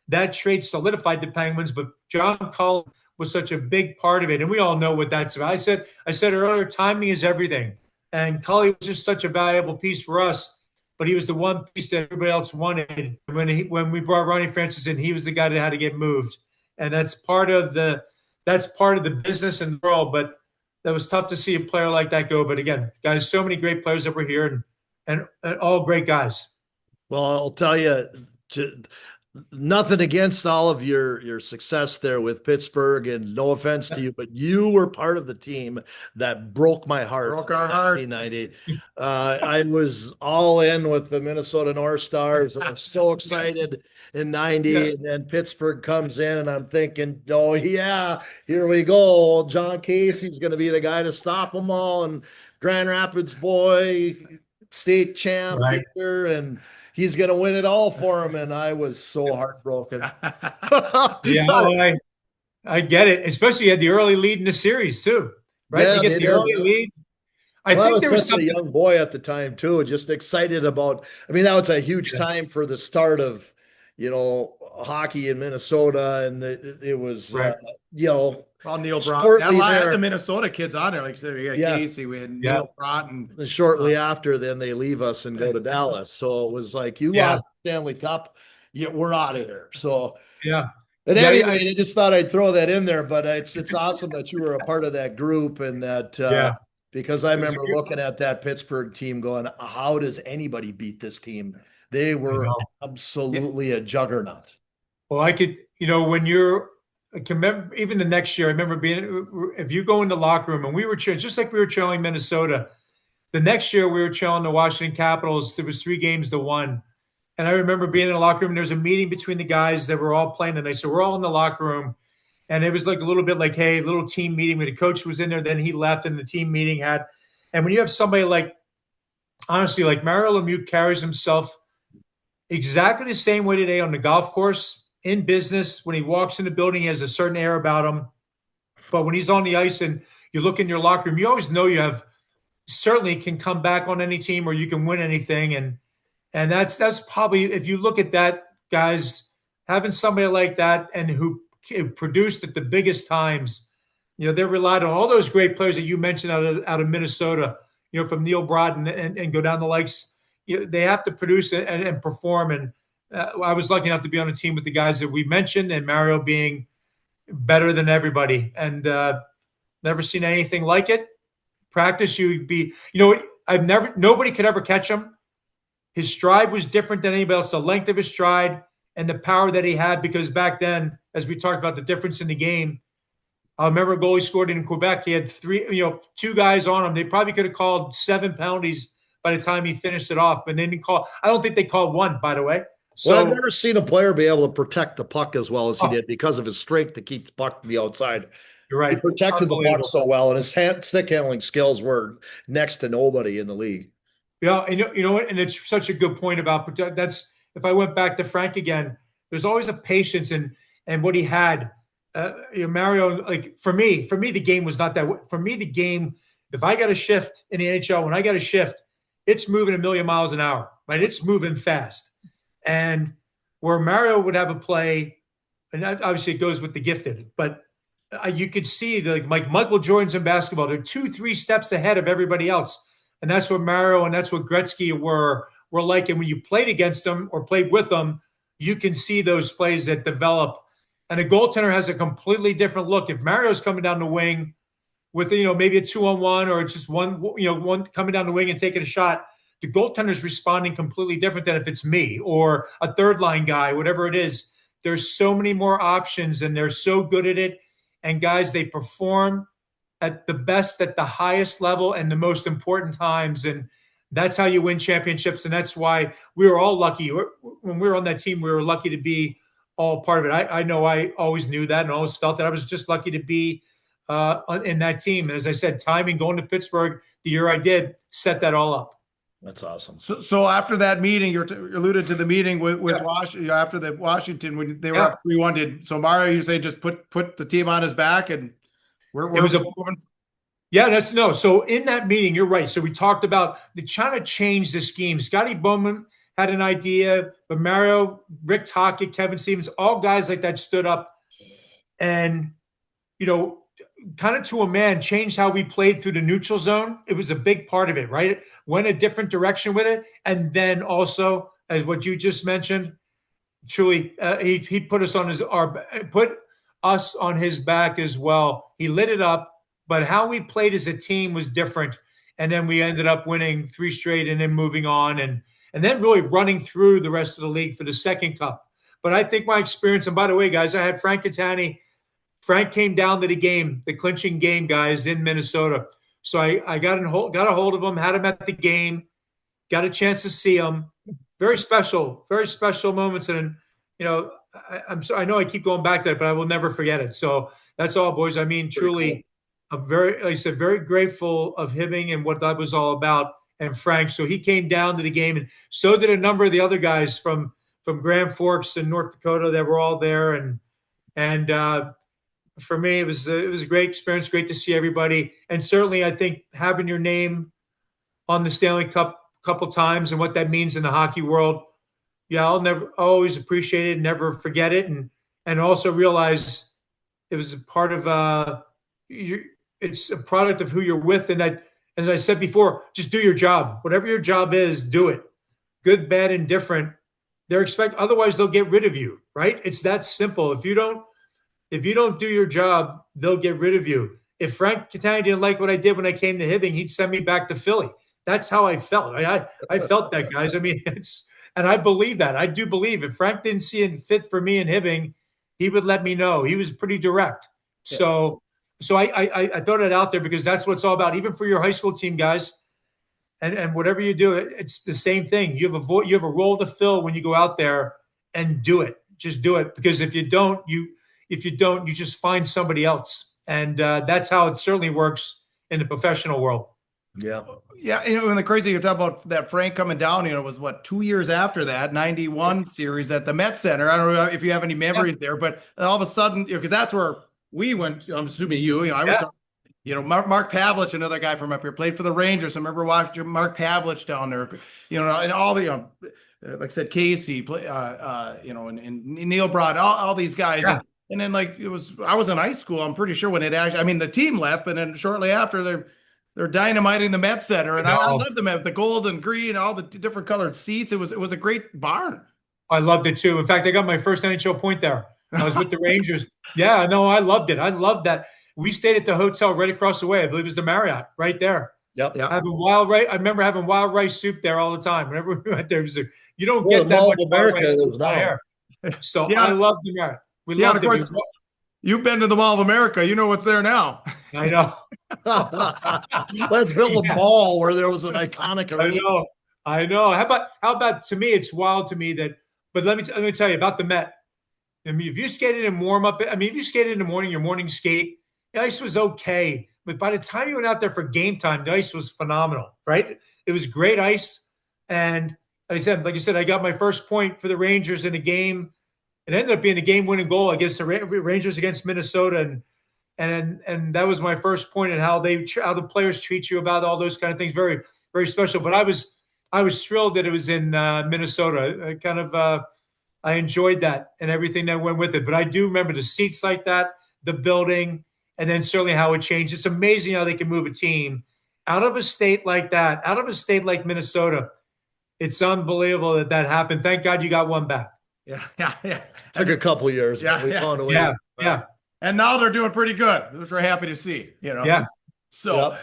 that trade solidified the Penguins, but John Cullen was such a big part of it. And we all know what that's about. I said earlier, timing is everything. And Cully was just such a valuable piece for us, but he was the one piece that everybody else wanted. When we brought Ronnie Francis in, he was the guy that had to get moved. And that's part of the business and the world. But that was tough to see a player like that go. But again, guys, so many great players that were here and all great guys. Well, I'll tell you, nothing against all of your success there with Pittsburgh, and no offense to you, but you were part of the team that broke my heart. Broke our heart. 1990. I was all in with the Minnesota North Stars. I was so excited in 90, and then Pittsburgh comes in, and I'm thinking, oh yeah, here we go. John Casey's going to be the guy to stop them all, and Grand Rapids boy, state champ here, and he's going to win it all for him. And I was so heartbroken. Yeah, I get it. Especially you had the early lead in the series too, right? Yeah, you get the early lead. I think there was a young boy at the time too, just excited about, that was a huge time for the start of, hockey in Minnesota. And it was, well, Neil Brott. A lot of the Minnesota kids on there, like I said, we had Casey, we had Neil Brott, and shortly after, then they leave us and go to Dallas. So it was like, you lost the Stanley Cup, we're out of here. So anyway, I just thought I'd throw that in there. But it's awesome that you were a part of that group, and that because I remember looking at that Pittsburgh team, going, how does anybody beat this team? They were absolutely a juggernaut. Well, I could, when you're. I can remember even the next year, I remember if you go in the locker room, and we were cheering, just like we were cheering Minnesota. The next year we were cheering the Washington Capitals. There was 3-1. And I remember being in the locker room, there was a meeting between the guys that were all playing tonight. So we're all in the locker room, and it was like a little bit like, hey, little team meeting where the coach was in there, then he left, and the team meeting had. And when you have somebody honestly, like Mario Lemieux carries himself exactly the same way today on the golf course, in business. When he walks in the building, he has a certain air about him. But when he's on the ice and you look in your locker room, you always know you have certainly can come back on any team or you can win anything. And And that's probably, if you look at that, guys, having somebody like that and who produced at the biggest times, they relied on all those great players that you mentioned out of Minnesota, from Neil Broad and go down the likes. They have to produce and perform. And I was lucky enough to be on a team with the guys that we mentioned, and Mario being better than everybody. And never seen anything like it. Practice, you'd be, nobody could ever catch him. His stride was different than anybody else, the length of his stride and the power that he had, because back then, as we talked about the difference in the game, I remember a goal he scored in Quebec. He had two guys on him. They probably could have called 7 penalties by the time he finished it off, but they didn't call. I don't think they called one, by the way. So I've never seen a player be able to protect the puck as well as he did because of his strength to keep the puck to the outside. You're right. He protected the puck so well, and his stick handling skills were next to nobody in the league. Yeah, and and it's such a good point about that's. If I went back to Frank again, there's always a patience and what he had. Mario, like for me, the game was not that way. For me, the game, if I got a shift in the NHL, when I got a shift, it's moving a million miles an hour, right? It's moving fast. And where Mario would have a play, and obviously it goes with the gifted, but you could see like Michael Jordan's in basketball, they're 2-3 steps ahead of everybody else. And that's what Mario and that's what Gretzky were like. And when you played against them or played with them, you can see those plays that develop. And a goaltender has a completely different look. If Mario's coming down the wing with, maybe a 2-on-1 or just one coming down the wing and taking a shot, the goaltender's responding completely different than if it's me or a third line guy, whatever it is. There's so many more options and they're so good at it. And guys, they perform at the best, at the highest level and the most important times. And that's how you win championships. And that's why we were all lucky. When we were on that team, we were lucky to be all part of it. I know I always knew that and always felt that I was just lucky to be in that team. And as I said, timing, going to Pittsburgh the year I did, set that all up. That's awesome. So after that meeting, you alluded to the meeting with Washington, after the Washington, when they were up 3-1, so Mario, you say just put the team on his back and it was moving. Yeah, so in that meeting, you're right. So we talked about trying to change the scheme. Scotty Bowman had an idea, but Mario, Rick Tocchet, Kevin Stevens, all guys like that stood up and, kind of to a man, changed how we played through the neutral zone. It was a big part of it, right? Went a different direction with it. And then also, as what you just mentioned, truly, he put us on his back as well. He lit it up, but how we played as a team was different. And then we ended up winning 3 straight and then moving on and then really running through the rest of the league for the second cup. But I think my experience, and by the way, guys, I had Frank Catani. Frank came down to the game, the clinching game, guys, in Minnesota. So I got a hold of him, had him at the game, got a chance to see him. Very special moments. And, I know I keep going back to it, but I will never forget it. So that's all, boys. I mean, truly, I'm very grateful of Hibbing and what that was all about, and Frank. So he came down to the game, and so did a number of the other guys from Grand Forks and North Dakota that were all there. And for me, it was a great experience. Great to see everybody, and certainly I think having your name on the Stanley Cup a couple times and what that means in the hockey world. Yeah, I'll always appreciate it, never forget it, and also realize it was a part of it's a product of who you're with, and that, as I said before, just do your job. Whatever your job is, do it. Good, bad, indifferent. Otherwise they'll get rid of you, right? It's that simple. If you don't do your job, they'll get rid of you. If Frank Catani didn't like what I did when I came to Hibbing, he'd send me back to Philly. That's how I felt. I felt that, guys. I mean, and I believe that. I do believe if Frank didn't see it fit for me in Hibbing, he would let me know. He was pretty direct. Yeah. So I throw that out there because that's what it's all about. Even for your high school team, guys, and whatever you do, it's the same thing. You have a role to fill when you go out there, and do it. Just do it, because if you don't, you just find somebody else, and that's how it certainly works in the professional world. Yeah. And the crazy you talk about that Frank coming down, it was 2 years after that 91 series at the Met Center. I don't know if you have any memories there, but all of a sudden, because that's where we went. I'm assuming I went to Mark Pavlich, another guy from up here, played for the Rangers. I remember watching Mark Pavlich down there, and all the, like I said, Casey, and Neil Broad, all these guys. Yeah. And then I was in high school, I'm pretty sure when it actually, I mean, the team left, but then shortly after they're dynamiting the Met Center. And I love them, the gold and green, all the different colored seats. It was a great barn. I loved it too. In fact, I got my first NHL point there. I was with the Rangers. Yeah, no, I loved it. I loved that. We stayed at the hotel right across the way. I believe it was the Marriott right there. Yep. Having wild rice. I remember having wild rice soup there all the time. Whenever we went there, it was like, you don't Well, get that Mall much of wild America rice soup is by now. here. So Yeah. I loved the Marriott. We Yeah, loved of it. course. You've been to the Mall of America. You know what's there now. I know. Let's build a mall where there was an iconic I arena. know. I know. How about to me? It's wild to me that. But let me tell you about the Met. I mean, if you skated and warm up, if you skated in the morning, your morning skate, the ice was okay. But by the time you went out there for game time, the ice was phenomenal, right? It was great ice. And like I said, I got my first point for the Rangers in a game. It ended up being a game-winning goal against the Rangers against Minnesota, and that was my first point in how the players treat you about all those kind of things. Very, very special. But I was thrilled that it was in Minnesota. I enjoyed that and everything that went with it. But I do remember the seats like that, the building, and then certainly how it changed. It's amazing how they can move a team out of a state like that, out of a state like Minnesota. It's unbelievable that happened. Thank God you got one back. Yeah. Took a couple years. Yeah, We yeah. found a way. Yeah. And now they're doing pretty good, which we're happy to see. Yeah. So, Yep.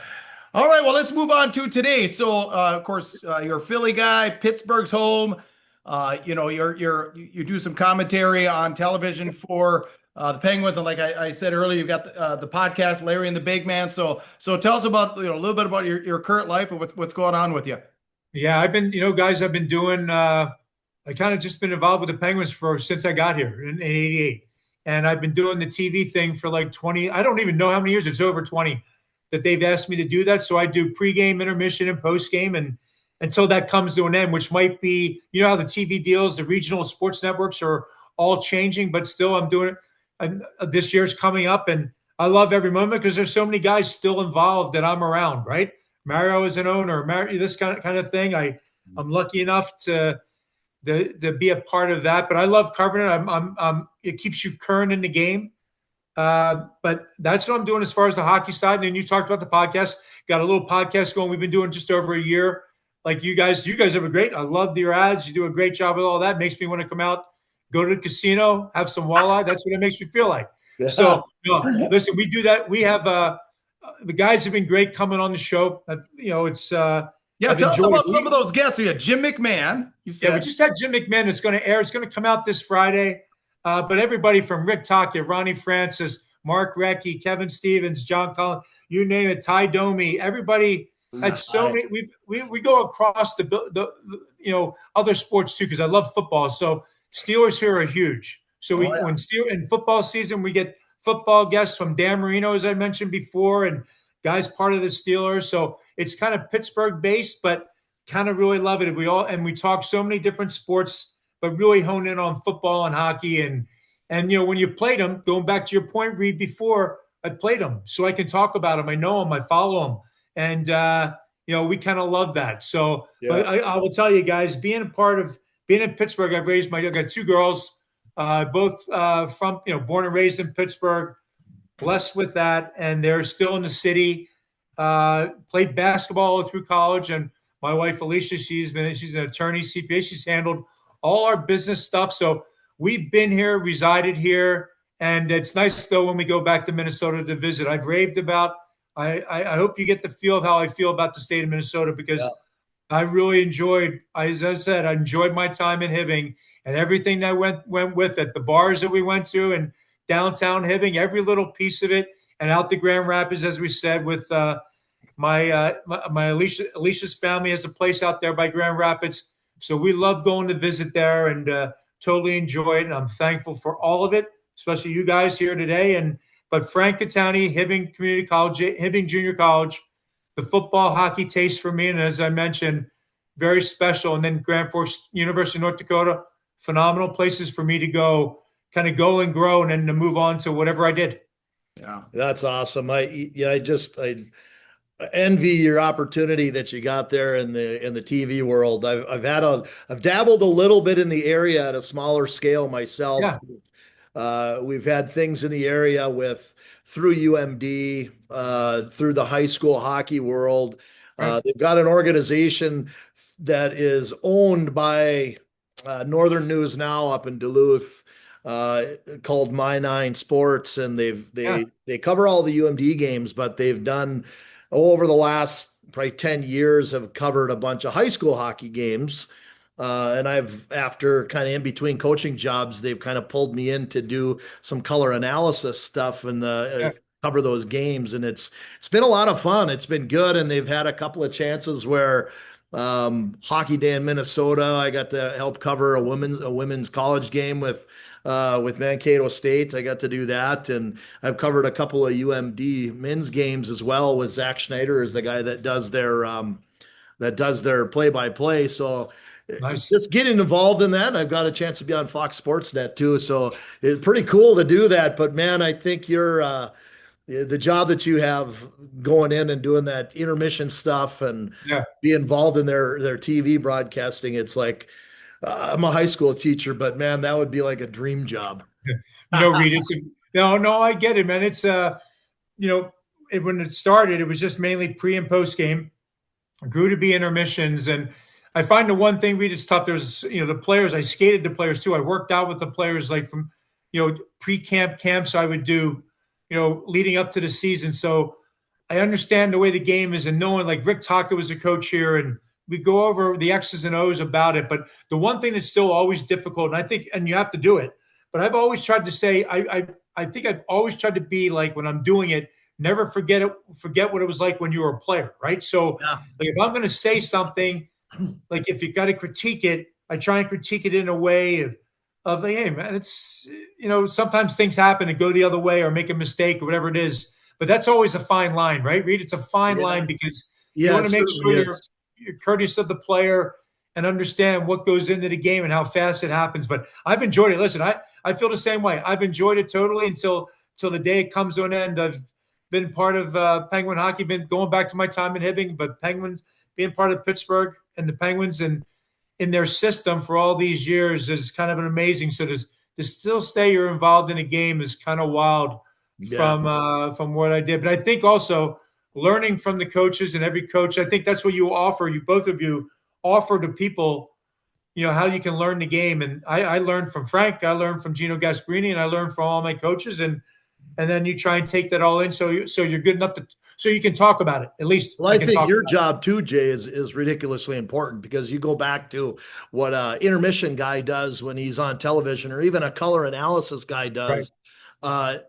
All right. Well, let's move on to today. So, of course, you're a Philly guy. Pittsburgh's home. You do some commentary on television for the Penguins, and like I said earlier, you've got the podcast, Larry and the Big Man. So tell us about a little bit about your current life and what's going on with you. Yeah, I've been doing. I kind of just been involved with the Penguins since I got here in '88, and I've been doing the TV thing for like 20. I don't even know how many years. It's over 20 that they've asked me to do that. So I do pregame, intermission, and postgame, and until that comes to an end, which might be, how the TV deals, the regional sports networks are all changing, but still I'm doing it. And this year's coming up, and I love every moment because there's so many guys still involved that I'm around, right? Mario is an owner, this kind of thing. I'm lucky enough to be a part of that, but I love covering it. It keeps you current in the game. But that's what I'm doing as far as the hockey side. And then you talked about the podcast, got a little podcast going. We've been doing just over a year. Like you guys have a great, I love your ads. You do a great job with all that. Makes me want to come out, go to the casino, have some walleye. That's what it makes me feel like. Yeah. So listen, we do that. We have, the guys have been great coming on the show. It's, tell us about some of those guests. We had Jim McMahon. You said. Yeah, we just had Jim McMahon. It's going to air. It's going to come out this Friday. But everybody from Rick Tocchet, Ronnie Francis, Mark Recchi, Kevin Stevens, John Collins, you name it, Ty Domi, everybody had so many. We go across the other sports too, because I love football. So Steelers here are huge. So when in football season, we get football guests from Dan Marino, as I mentioned before, and guys part of the Steelers. So it's kind of Pittsburgh based, but kind of really love it. We talk so many different sports, but really hone in on football and hockey. And when you've played them, going back to your point, Reed, before I played them, so I can talk about them. I know them, I follow them. And, we kind of love that. So but I will tell you guys, being in Pittsburgh, I got two girls, both from, born and raised in Pittsburgh, blessed with that. And they're still in the city, played basketball all through college. And my wife, Alicia, she's an attorney, CPA. She's handled all our business stuff. So we've been here, resided here. And it's nice, though, when we go back to Minnesota to visit. I've raved about, I hope you get the feel of how I feel about the state of Minnesota, because I really enjoyed, as I said, I enjoyed my time in Hibbing and everything that went with it. The bars that we went to and downtown Hibbing, every little piece of it, and out to Grand Rapids, as we said, with my Alicia's family has a place out there by Grand Rapids. So we love going to visit there and totally enjoy it. And I'm thankful for all of it, especially you guys here today. But Frank Catani, Hibbing Community College, Hibbing Junior College, the football, hockey taste for me. And as I mentioned, very special. And then Grand Forks, University of North Dakota, phenomenal places for me to go, kind of go and grow and then to move on to whatever I did. Yeah. That's awesome. I envy your opportunity that you got there in the TV world. I've dabbled a little bit in the area at a smaller scale myself. Yeah. We've had things in the area through UMD, through the high school hockey world. Right. They've got an organization that is owned by Northern News Now up in Duluth, called My9 Sports, and Yeah. they cover all the UMD games, but they've done over the last probably 10 years have covered a bunch of high school hockey games. And after kind of in between coaching jobs, they've kind of pulled me in to do some color analysis stuff and Yeah. cover those games. And it's been a lot of fun. It's been good. And they've had a couple of chances where Hockey Day in Minnesota, I got to help cover a women's college game with Mankato State. I got to do that, and I've covered a couple of UMD men's games as well with Zach Schneider is the guy that does their play-by-play. So Nice. just getting involved in that. I've got a chance to be on Fox Sports Net too. So it's pretty cool to do that. But man, I think the job that you have going in and doing that intermission stuff and Yeah. be involved in their TV broadcasting. It's like, I'm a high school teacher, but man, that would be like a dream job. Reed, no, I get it, man. It's when it started, it was just mainly pre and post game. It grew to be intermissions, and I find the one thing, Reed, it's tough. There's the players. I skated the players too. I worked out with the players like from pre-camp camps I would do, leading up to the season. So I understand the way the game is, and knowing like Rick Taka was a coach here, and we go over the X's and O's about it. But the one thing that's still always difficult, and I think, and you have to do it, but I've always tried to say, I think I've always tried to be like, when I'm doing it, never forget what it was like when you were a player, right? So Yeah. like if I'm going to say something, like if you got to critique it, I try and critique it in a way of like, hey man, it's, sometimes things happen and go the other way or make a mistake or whatever it is. But that's always a fine line, right, Reed? It's a fine line because you want to make sure you're courteous of the player and understand what goes into the game and how fast it happens. But I've enjoyed it. Listen, I feel the same way. I've enjoyed it totally until the day it comes to an end. I've been part of Penguin hockey, been going back to my time in Hibbing, but Penguins being part of Pittsburgh and the Penguins and in their system for all these years is kind of an amazing. So to still stay you're involved in a game is kind of wild from what I did. But I think also learning from the coaches and every coach, I think that's what you offer. Both of you offer to people, how you can learn the game. And I learned from Frank, I learned from Gino Gasparini, and I learned from all my coaches. And then you try and take that all in. So you're good enough so you can talk about it. At least. Well, I think your job too, Jay, is ridiculously important because you go back to what an intermission guy does when he's on television, or even a color analysis guy does. Right.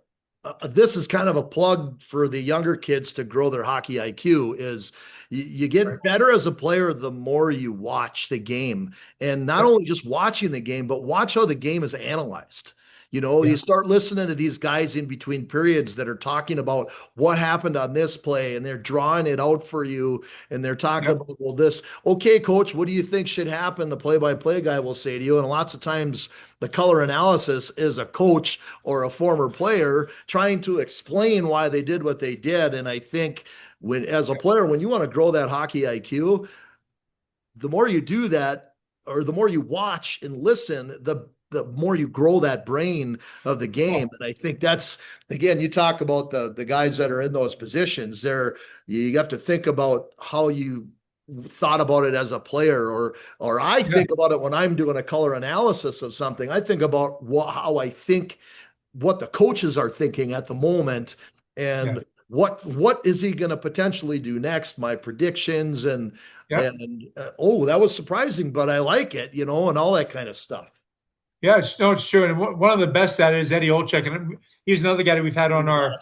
This is kind of a plug for the younger kids to grow their hockey IQ. Is you get better as a player the more you watch the game, and not only just watching the game, but watch how the game is analyzed. You start listening to these guys in between periods that are talking about what happened on this play, and they're drawing it out for you. And they're talking about, well, this, okay, coach, what do you think should happen? The play-by-play guy will say to you. And lots of times the color analysis is a coach or a former player trying to explain why they did what they did. And I think as a player, when you want to grow that hockey IQ, the more you do that, or the more you watch and listen, the more you grow that brain of the game. And I think that's, again, you talk about the guys that are in those positions there. You have to think about how you thought about it as a player, or I think about it when I'm doing a color analysis of something. I think about how I think what the coaches are thinking at the moment, and what is he going to potentially do next? My predictions and that was surprising, but I like it, and all that kind of stuff. Yeah, it's true. And one of the best at it is Eddie Olczyk. And he's another guy that we've had on our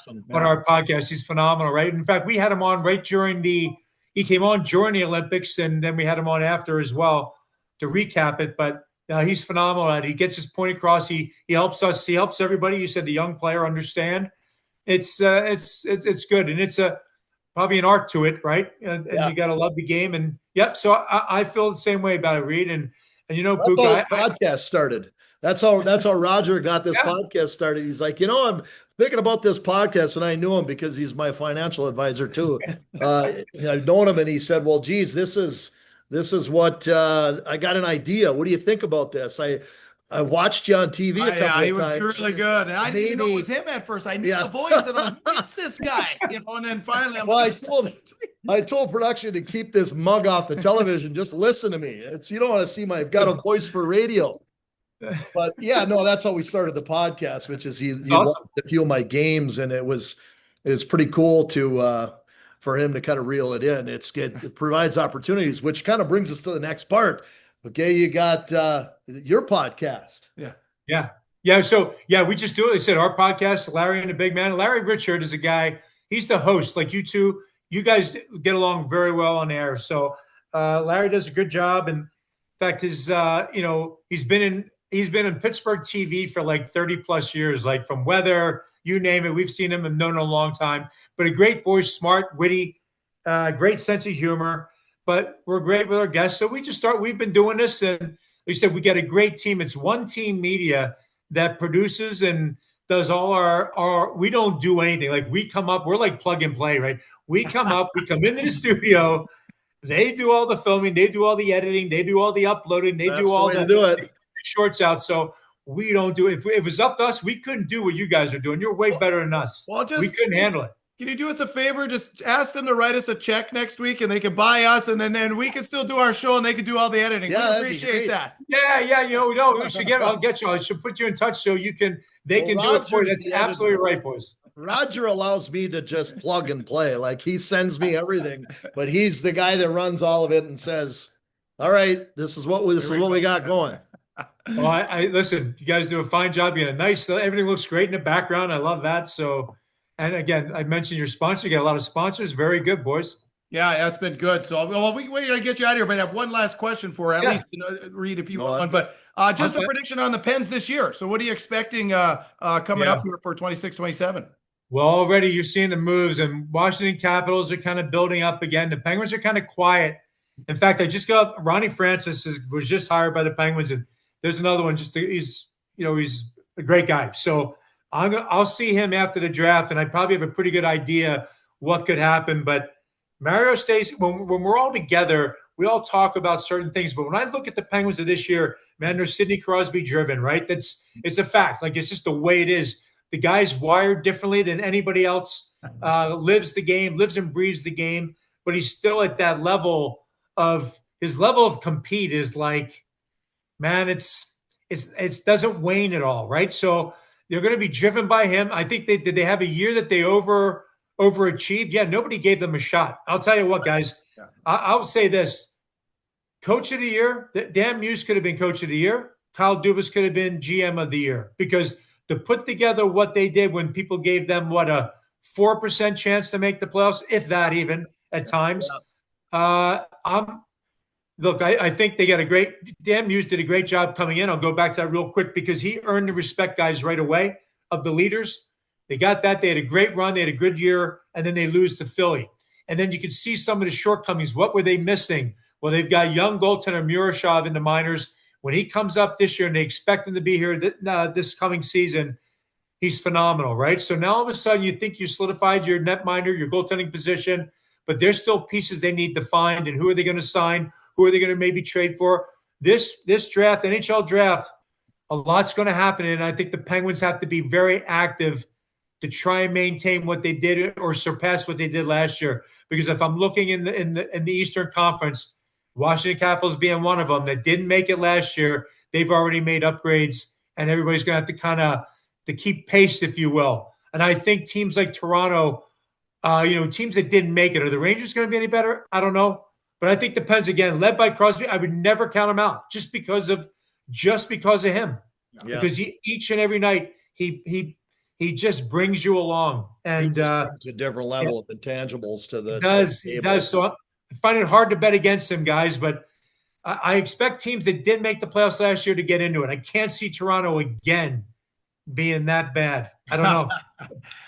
podcast. He's phenomenal, right? In fact, we had him on he came on during the Olympics, and then we had him on after as well to recap it. But he's phenomenal at it. He gets his point across. He helps us. He helps everybody. You said the young player understand. It's good. And it's probably an art to it, right? And you got to love the game. And so I feel the same way about it, Reed. And Pook, podcast started. That's how Roger got this podcast started. He's like, I'm thinking about this podcast, and I knew him because he's my financial advisor too. I've known him, and he said, "Well, geez, this is what I got an idea. What do you think about this?" I watched you on TV a couple of times. He was really good. And I didn't even know it was him at first. I knew the voice, and I'm like, what's this guy? And then finally I told production to keep this mug off the television. Just listen to me. You don't want to see I've got a voice for radio. But that's how we started the podcast, which is he awesome. watched a few of my games, and it was pretty cool for him to kind of reel it in. It provides opportunities, which kind of brings us to the next part. Okay, you got your podcast. Yeah. So we just do it. They said our podcast, Larry and the Big Man. Larry Richard is a guy. He's the host. Like you two, you guys get along very well on air. So Larry does a good job. And in fact, he's been in Pittsburgh TV for like 30 plus years, like from weather, you name it. We've seen him and known him a long time. But a great voice, smart, witty, great sense of humor. But we're great with our guests. So we've been doing this, and we said we got a great team. It's One Team Media that produces and does all our we don't do anything. Like we come up, we're like plug and play, right? We come up, we come into the studio, they do all the filming, they do all the editing, they do all the uploading, they do all the shorts out. So we don't do it. If it was up to us, we couldn't do what you guys are doing. You're way better than us. Well, we couldn't handle it. Can you do us a favor? Just ask them to write us a check next week, and they can buy us, and then we can still do our show, and they can do all the editing. Yeah, we appreciate that. Yeah. We should I'll get you. I should put you in touch so they can do it for you. That's absolutely right, boys. Roger allows me to just plug and play. Like he sends me everything, but he's the guy that runs all of it and says, "All right, this is what we got going." Well, I listen. You guys do a fine job. You got a nice. Everything looks great in the background. I love that. So. And again, I mentioned your sponsor. You got a lot of sponsors. Very good, boys. Yeah, that's been good. So, we're going to get you out of here, but I have one last question for at least Reed, if you want. But just a prediction on the Pens this year. So what are you expecting coming up here for 26-27? Well, already you're seeing the moves, and Washington Capitals are kind of building up again. The Penguins are kind of quiet. In fact, I just got Ronnie Francis was just hired by the Penguins, and there's another one. He's a great guy. So I'll see him after the draft, and I probably have a pretty good idea what could happen. But Mario stays when we're all together, we all talk about certain things. But when I look at the Penguins of this year, man, they're Sidney Crosby driven, right? It's a fact. Like it's just the way it is. The guy's wired differently than anybody else. Lives and breathes the game. But he's still at that level of his level of compete is like, man, it doesn't wane at all, right? So. They're going to be driven by him. I think did they have a year that they overachieved? Yeah, nobody gave them a shot. I'll tell you what, guys. I'll say this. Coach of the year, Dan Muse could have been coach of the year. Kyle Dubas could have been GM of the year because to put together what they did when people gave them, a 4% chance to make the playoffs, if that even at times. Look, I think they got Dan Muse did a great job coming in. I'll go back to that real quick because he earned the respect, guys, right away of the leaders. They got that. They had a great run. They had a good year, and then they lose to Philly. And then you can see some of the shortcomings. What were they missing? Well, they've got young goaltender Murashov in the minors. When he comes up this year and they expect him to be here this coming season, he's phenomenal, right? So now all of a sudden you think you solidified your netminder, your goaltending position, but there's still pieces they need to find. And who are they going to sign? Who are they going to maybe trade for? This draft, NHL draft, a lot's going to happen. And I think the Penguins have to be very active to try and maintain what they did or surpass what they did last year. Because if I'm looking in the Eastern Conference, Washington Capitals being one of them that didn't make it last year, they've already made upgrades, and everybody's going to have to keep pace, if you will. And I think teams like Toronto, teams that didn't make it, are the Rangers going to be any better? I don't know. But I think the Pens, again, led by Crosby, I would never count him out just because of him. Yeah. Because each and every night he just brings you along, and a different level of intangibles to the. He does. So I find it hard to bet against him, guys. But I expect teams that did make the playoffs last year to get into it. I can't see Toronto again being that bad. I don't know.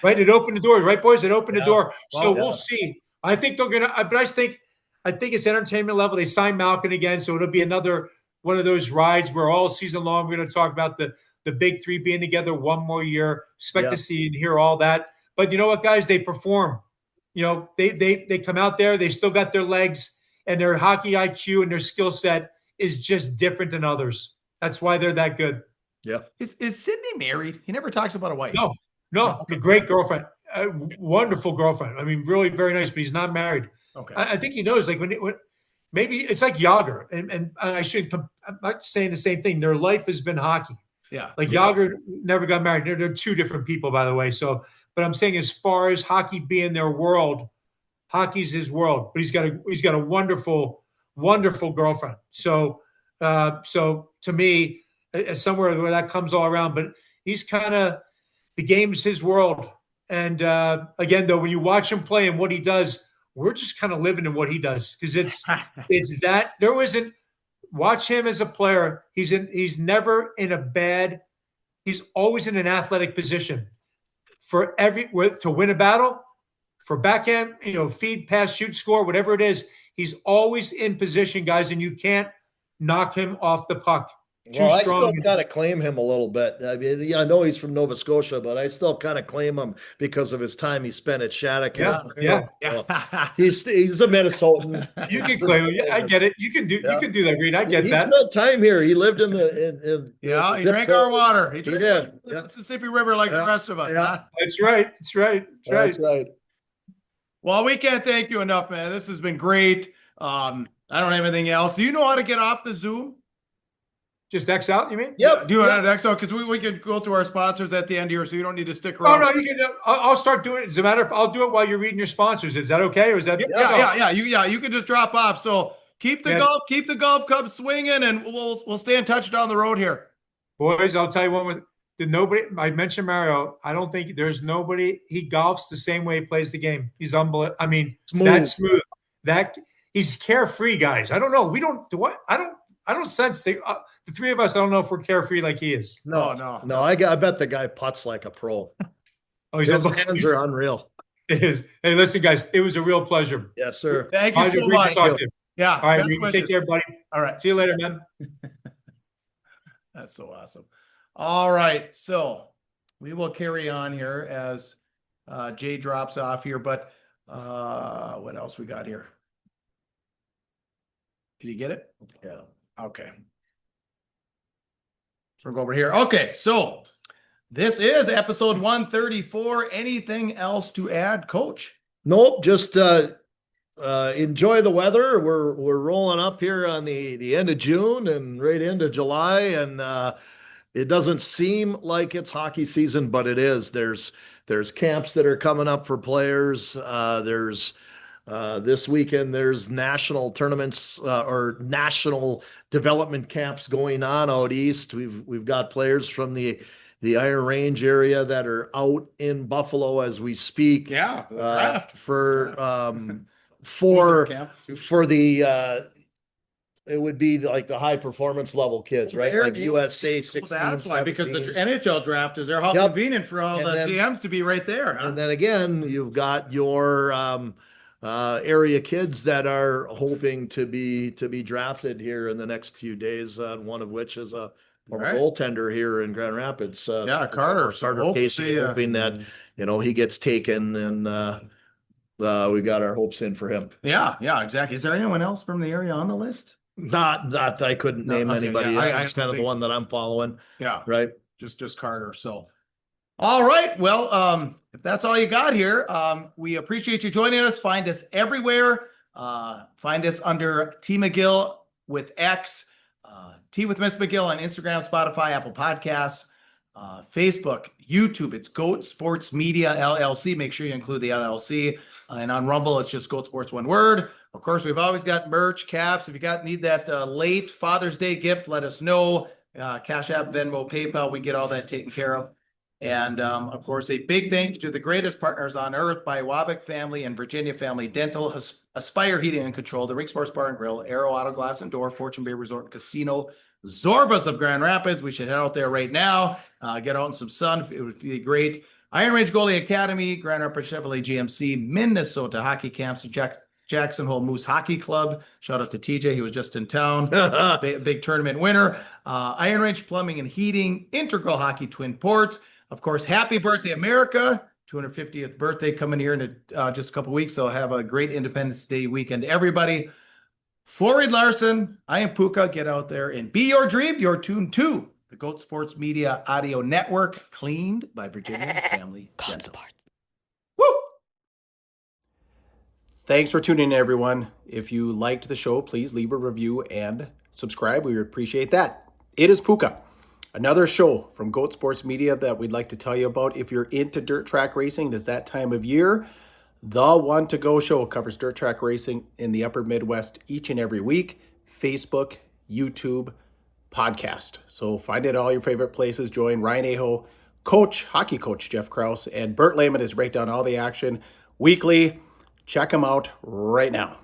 Right? It opened the door, right, boys? It opened the door. So we'll see. I think they're gonna. But I think it's entertainment level. They signed Malkin again, so it'll be another one of those rides where all season long we're going to talk about the big three being together one more year. Expect to see and hear all that. But you know what, guys? They perform. They come out there. They still got their legs, and their hockey IQ and their skill set is just different than others. That's why they're that good. Yeah. Is Sydney married? He never talks about a wife. No, a great girlfriend, a wonderful girlfriend. I mean, really very nice, but he's not married. Okay. I think he knows, like when maybe it's like Yager, and I shouldn't. I'm not saying the same thing. Their life has been hockey. Yeah. Like Yager never got married. They're two different people, by the way. So, but I'm saying as far as hockey being their world, hockey's his world. But he's got a wonderful, wonderful girlfriend. So to me, somewhere where that comes all around. But he's kind of, the game's his world. And again, though, when you watch him play and what he does, we're just kind of living in what he does, because it's that there isn't. Watch him as a player. He's never in a bad. He's always in an athletic position to win a battle, for backhand, feed, pass, shoot, score, whatever it is. He's always in position, guys, and you can't knock him off the puck. Well, I still kind of claim him a little bit. I mean, I know he's from Nova Scotia, but I still kind of claim him because of his time he spent at Shattuck. Yeah. He's a Minnesotan. You can claim him. I get it. You can do that, Reed. I get that. He spent time here. He lived in he drank our water. He did. The Mississippi River like the rest of us. Yeah. That's right. That's right. Well, we can't thank you enough, man. This has been great. I don't have anything else. Do you know how to get off the Zoom? Just X out, you mean? Yep. Do you want to X out? Because we could go to our sponsors at the end here, so you don't need to stick around. Oh, no, you can. I'll start doing it. As a matter of, I'll do it while you're reading your sponsors. Is that okay? Or is that? Yeah. You can just drop off. So keep the golf club swinging, and we'll stay in touch down the road here. Boys, I'll tell you one nobody. I mentioned Mario. I don't think there's nobody. He golfs the same way he plays the game. He's unbelievable. I mean, that's smooth. He's carefree, guys. I don't know. We don't do what I don't sense the three of us. I don't know if we're carefree like he is. No. I bet the guy putts like a pro. Oh, his hands are unreal. It is. Hey, listen, guys. It was a real pleasure. Yes, sir. Thank you so much. Yeah. All right. Take care, buddy. All right. See you later, man. That's so awesome. All right. So we will carry on here as Jay drops off here. But what else we got here? Did you get it? Yeah. Okay. So we'll go over here. Okay. So this is episode 134. Anything else to add, Coach? Nope. Just enjoy the weather. We're rolling up here on the end of June and right into July, and it doesn't seem like it's hockey season, but it is. There's camps that are coming up for players. There's this weekend, there's national tournaments or national development camps going on out east. We've got players from the Iron Range area that are out in Buffalo as we speak. Yeah, draft for the it would be like the high performance level kids, right? Like USA 16. That's why, because the NHL draft is there. How convenient for all the GMs to be right there. Huh? And then again, you've got your area kids that are hoping to be drafted here in the next few days. One of which is a goaltender here in Grand Rapids. Carter Casey, hoping that he gets taken, and we got our hopes in for him. Yeah, exactly. Is there anyone else from the area on the list? Not I couldn't name anybody. Yeah, it's kind of the one that I'm following. Yeah, right. Just Carter. So, all right. Well, if that's all you got here, we appreciate you joining us. Find us everywhere. Find us under T McGill with X, T with Miss McGill on Instagram, Spotify, Apple Podcasts, Facebook, YouTube. It's Goat Sports Media LLC. Make sure you include the LLC. And on Rumble, it's just Goat Sports, one word. Of course, we've always got merch, caps. If you need that late Father's Day gift, let us know. Cash App, Venmo, PayPal, we get all that taken care of. And of course, a big thanks to the greatest partners on earth by Wabick Family and Virginia Family Dental, Aspire Heating and Control, the Ring Sports Bar and Grill, Arrow Auto Glass and Door, Fortune Bay Resort and Casino, Zorbas of Grand Rapids. We should head out there right now, get out in some sun. It would be great. Iron Range Goalie Academy, Grand Rapids Chevrolet GMC, Minnesota Hockey Camps. Jackson Hole Moose Hockey Club. Shout out to TJ. He was just in town. Big tournament winner. Iron Range Plumbing and Heating, Integral Hockey Twin Ports. Of course, happy birthday, America. 250th birthday coming here in just a couple weeks. So have a great Independence Day weekend, everybody. For Reed Larson, I am Puka. Get out there and be your dream. You're tuned to the Goat Sports Media Audio Network, cleaned by Virginia Family Goat Dental. Sports. Woo! Thanks for tuning in, everyone. If you liked the show, please leave a review and subscribe. We would appreciate that. It is Puka. Another show from Goat Sports Media that we'd like to tell you about. If you're into dirt track racing, it is that time of year. The One to Go show covers dirt track racing in the upper Midwest each and every week. Facebook, YouTube, podcast. So find it all your favorite places. Join Ryan Aho, hockey coach Jeff Krause, and Bert Lehman is break down all the action weekly. Check them out right now.